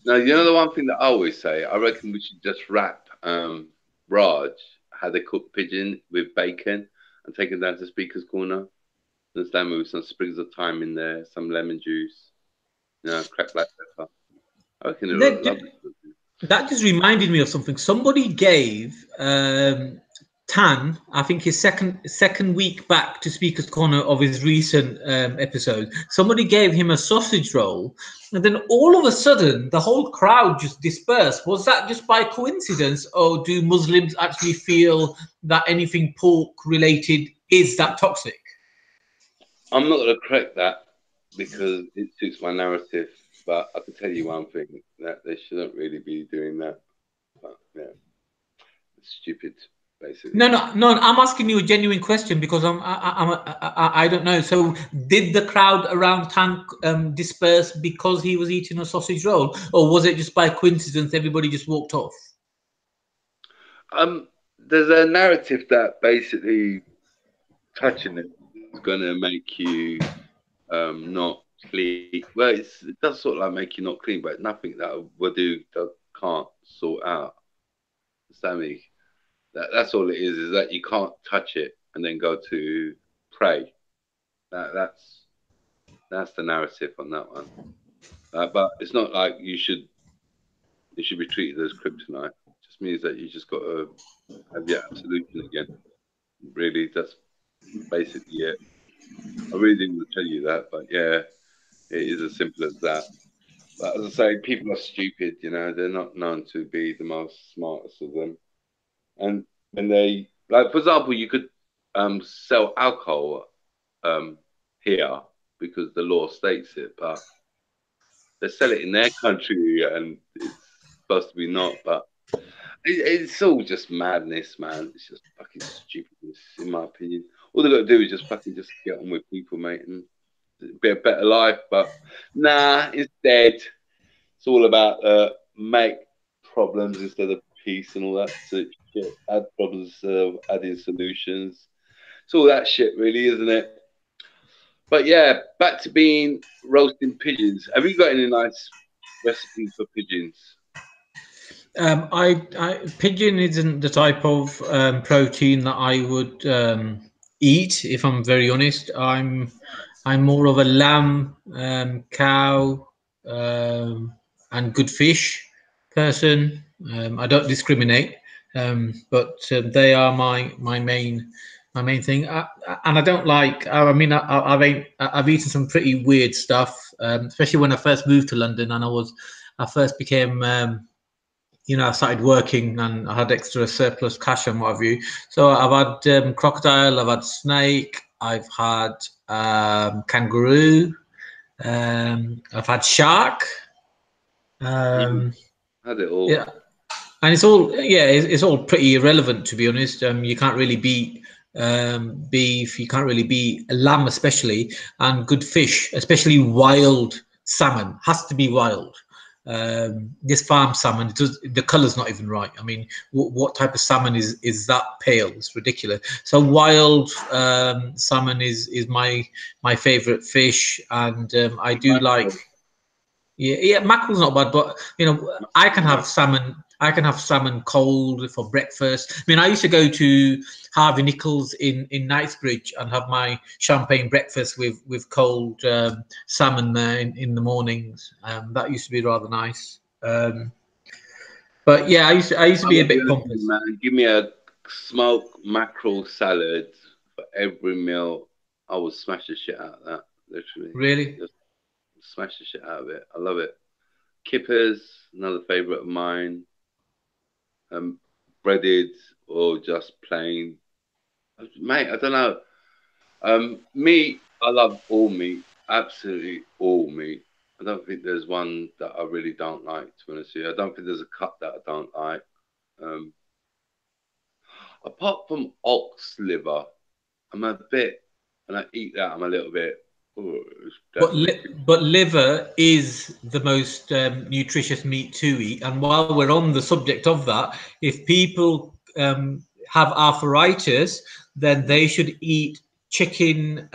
Now, you know the one thing that I always say, I reckon we should just wrap Raj how they cook pigeon with bacon and take him down to Speaker's Corner. Understand me, with some sprigs of thyme in there, some lemon juice, cracked black pepper. I reckon it would love it.
That just reminded me of something. Somebody gave Tan, I think his second week back to Speaker's Corner of his recent episode, somebody gave him a sausage roll, and then all of a sudden the whole crowd just dispersed. Was that just by coincidence, or do Muslims actually feel that anything pork related is that toxic?
I'm not going to correct that because it suits my narrative, but I can tell you one thing, that they shouldn't really be doing that. But yeah, it's stupid. Basically.
No. I'm asking you a genuine question because I don't know. So, did the crowd around Tan disperse because he was eating a sausage roll, or was it just by coincidence everybody just walked off?
There's a narrative that basically touching it is going to make you not clean. Well, it does sort of like make you not clean, but nothing that wudu can't sort out. Sammy. That's all it is that you can't touch it and then go to pray. That's the narrative on that one. But it's not like you should be treated as kryptonite. It just means that you just got to have your absolution again. Really, that's basically it. I really didn't want to tell you that, but yeah, it is as simple as that. But as I say, people are stupid, you know, they're not known to be the most smartest of them. And when they, like, for example, you could sell alcohol here because the law states it, but they sell it in their country and it's supposed to be not. But it's all just madness, man. It's just fucking stupidness, in my opinion. All they got to do is just fucking just get on with people, mate, and be a better life. But nah, instead, it's all about make problems instead of peace and all that shit. Add problems instead of adding solutions. It's all that shit, really, isn't it? But yeah, back to being roasting pigeons. Have you got any nice recipes for pigeons?
Pigeon isn't the type of protein that I would eat. If I'm very honest, I'm more of a lamb, cow, and good fish person. I don't discriminate, but they are my main thing. And I don't like. I mean, I've eaten some pretty weird stuff, especially when I first moved to London and I first became. You know, I started working and I had extra surplus cash and what have you. So I've had crocodile, I've had snake, I've had kangaroo, I've had shark.
Had it all.
Yeah, and it's all pretty irrelevant, to be honest. You can't really beat beef, you can't really beat lamb, especially, and good fish, especially wild salmon. Has to be wild. This farm salmon, the color's not even right. I mean, what type of salmon is that pale? It's ridiculous. So wild salmon is my favorite fish, and I do like. Yeah, mackerel's not bad, but you know, I can have salmon. I can have salmon cold for breakfast. I mean, I used to go to Harvey Nichols in Knightsbridge and have my champagne breakfast with cold salmon there in the mornings. That used to be rather nice. But yeah, I used to be a bit pompous.
Man, give me a smoked mackerel salad for every meal. I would smash the shit out of that. Literally,
really.
Just smash the shit out of it. I love it. Kippers, another favorite of mine. Breaded or just plain. Mate, I don't know. Meat, I love all meat. Absolutely all meat. I don't think there's one that I really don't like, to be honest with you. I don't think there's a cut that I don't like. Apart from ox liver, I'm a bit, when I eat that, I'm a little bit.
But liver is the most nutritious meat to eat. And while we're on the subject of that, if people have arthritis, then they should eat chicken.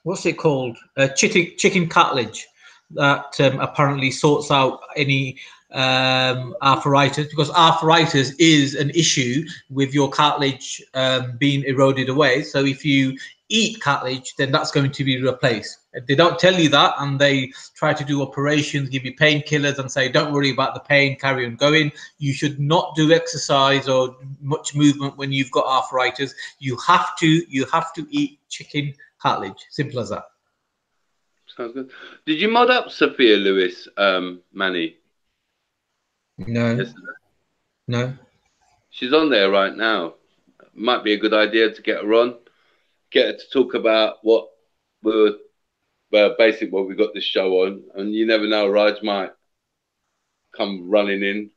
What's it called? Chicken cartilage. That apparently sorts out any arthritis, because arthritis is an issue with your cartilage being eroded away. So if you eat cartilage, then that's going to be replaced. They don't tell you that, and they try to do operations, give you painkillers, and say, don't worry about the pain, carry on going. You should not do exercise or much movement when you've got arthritis. You have to eat chicken cartilage. Simple as that.
Sounds good. Did you mod up Sophia Lewis, Manny?
No.
Yesterday?
No.
She's on there right now. Might be a good idea to get her on. Get her to talk about what we were, basically what we got this show on. And you never know, Raj might come running in.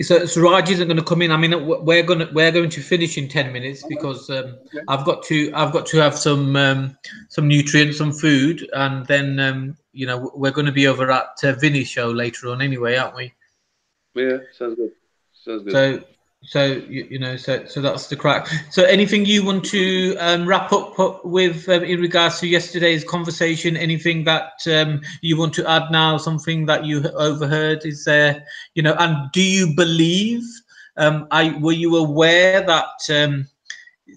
So Raj isn't going to come in. I mean, we're going to finish in 10 minutes because I've got to have some nutrients, some food, and then you know, we're going to be over at Vinny's show later on anyway, aren't we?
Yeah, sounds good. Sounds good.
So you know, so that's the crack. So anything you want to wrap up with in regards to yesterday's conversation? Anything that you want to add now? Something that you overheard? Is there, you know, and do you believe? Were you aware that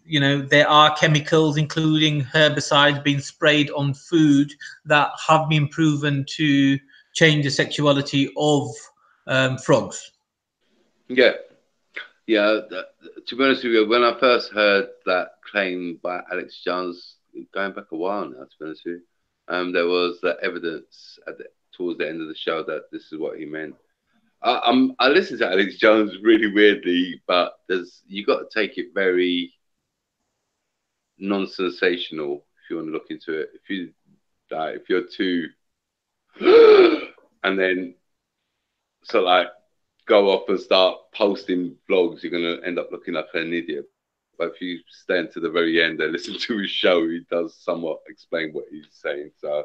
you know, there are chemicals, including herbicides, being sprayed on food that have been proven to change the sexuality of frogs?
Yeah. Yeah, to be honest with you, when I first heard that claim by Alex Jones, going back a while now, to be honest with you, there was evidence towards the end of the show that this is what he meant. I listened to Alex Jones really weirdly, but you got to take it very non-sensational if you want to look into it. If you're too, and then so like, go off and start posting vlogs, you're going to end up looking like an idiot. But if you stand to the very end and listen to his show, he does somewhat explain what he's saying. So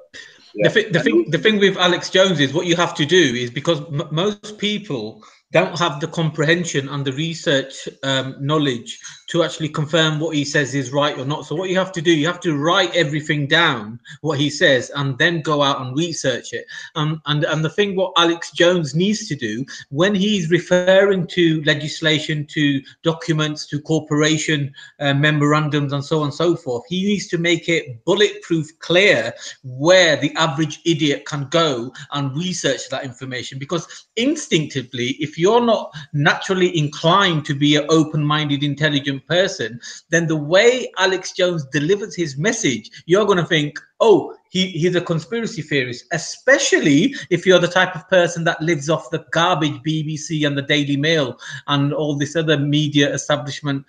yeah.
The thing with Alex Jones is what you have to do is, because most people don't have the comprehension and the research knowledge to actually confirm what he says is right or not. So what you have to do, you have to write everything down, what he says, and then go out and research it. And the thing what Alex Jones needs to do when he's referring to legislation, to documents, to corporation memorandums and so on and so forth, he needs to make it bulletproof clear where the average idiot can go and research that information. Because instinctively, if you're not naturally inclined to be an open-minded, intelligent person, then the way Alex Jones delivers his message, you're going to think, oh, he's a conspiracy theorist, especially if you're the type of person that lives off the garbage BBC and the Daily Mail and all this other media establishment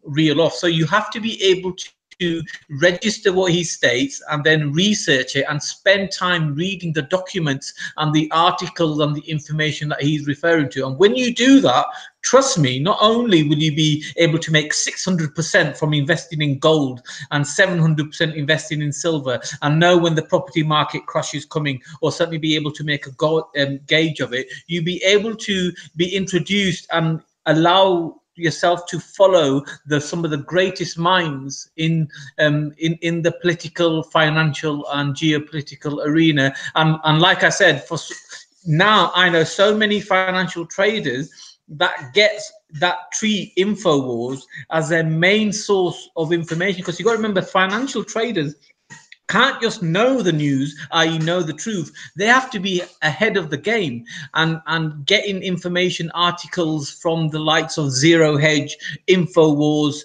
reel off. So you have to be able to register what he states and then research it and spend time reading the documents and the articles and the information that he's referring to. And when you do that, trust me, not only will you be able to make 600% from investing in gold and 700% investing in silver, and know when the property market crash is coming, or certainly be able to make a gauge of it, you'll be able to be introduced and allow yourself to follow some of the greatest minds in the political, financial and geopolitical arena. And like I said, now I know so many financial traders that treat InfoWars as their main source of information, because you got to remember, financial traders can't just know the news, i.e. know the truth. They have to be ahead of the game, and getting information, articles from the likes of Zero Hedge, InfoWars,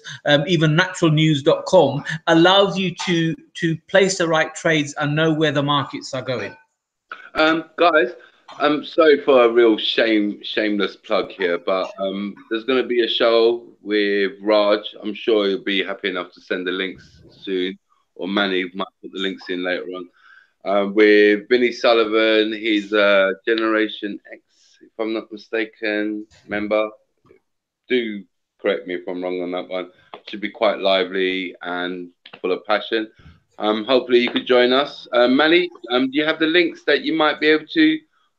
even naturalnews.com allows you to place the right trades and know where the markets are going.
Guys, I'm sorry for a real shameless plug here, but there's going to be a show with Raj. I'm sure he'll be happy enough to send the links soon, or Manny might put the links in later on. With Vinny Sullivan, he's a Generation X, if I'm not mistaken, member. Do correct me if I'm wrong on that one. Should be quite lively and full of passion. Hopefully you could join us. Manny, do you have the links that you might be able to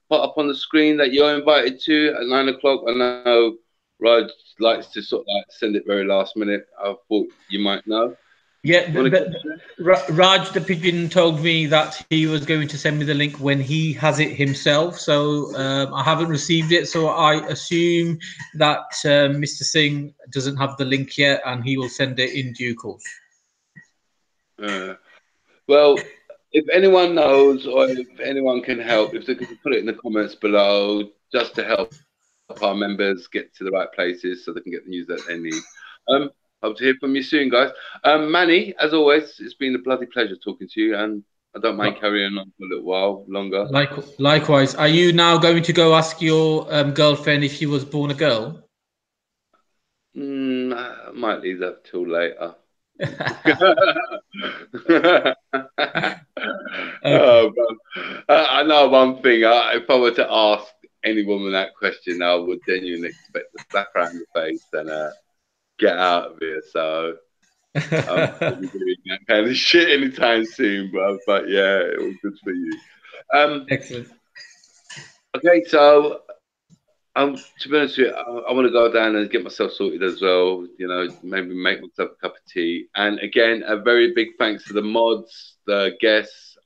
put up on the screen that you're invited to at 9 o'clock? I know Raj likes to sort of like send it very last minute. I thought you might know.
Yeah, Raj the pigeon told me that he was going to send me the link when he has it himself. So I haven't received it. So I assume that Mr. Singh doesn't have the link yet, and he will send it in due course.
Well, if anyone knows or if anyone can help, if they could put it in the comments below, just to help our members get to the right places so they can get the news that they need. Hope to hear from you soon, guys. Manny, as always, it's been a bloody pleasure talking to you, and I don't mind carrying on for a little while longer.
Likewise. Are you now going to go ask your girlfriend if she was born a girl?
I might leave that till later. Oh, I know one thing. If I were to ask any woman that question, I would genuinely expect to slap her in the face and get out of here. So I'm not doing that kind of shit anytime soon. But yeah, it was good for you.
Excellent.
Okay, so to be honest with you, I want to go down and get myself sorted as well. You know, maybe make myself a cup of tea. And again, a very big thanks to the mods, the guests,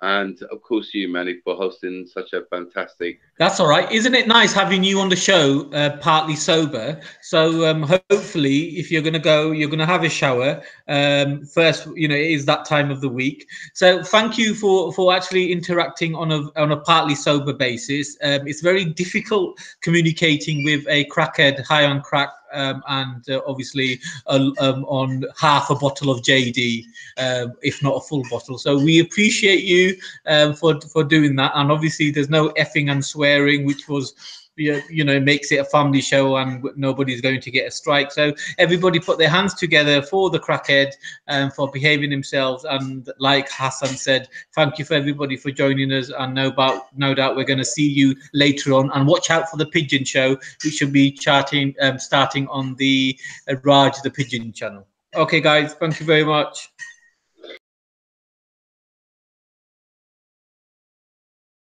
and of course you, Manny, for hosting such a fantastic.
That's all right. Isn't it nice having you on the show, partly sober? So hopefully, if you're going to go, you're going to have a shower. First, you know, it is that time of the week. So thank you for actually interacting on a partly sober basis. It's very difficult communicating with a crackhead high on crack. And obviously on half a bottle of JD, if not a full bottle. So we appreciate you for doing that. And obviously there's no effing and swearing, which was, you know, makes it a family show and nobody's going to get a strike. So everybody put their hands together for the crackhead for behaving themselves. And like Hassan said, thank you for everybody for joining us. And no doubt we're going to see you later on. And watch out for the Pigeon Show, which should be starting on the Raj the Pigeon channel. Okay, guys, thank you very much.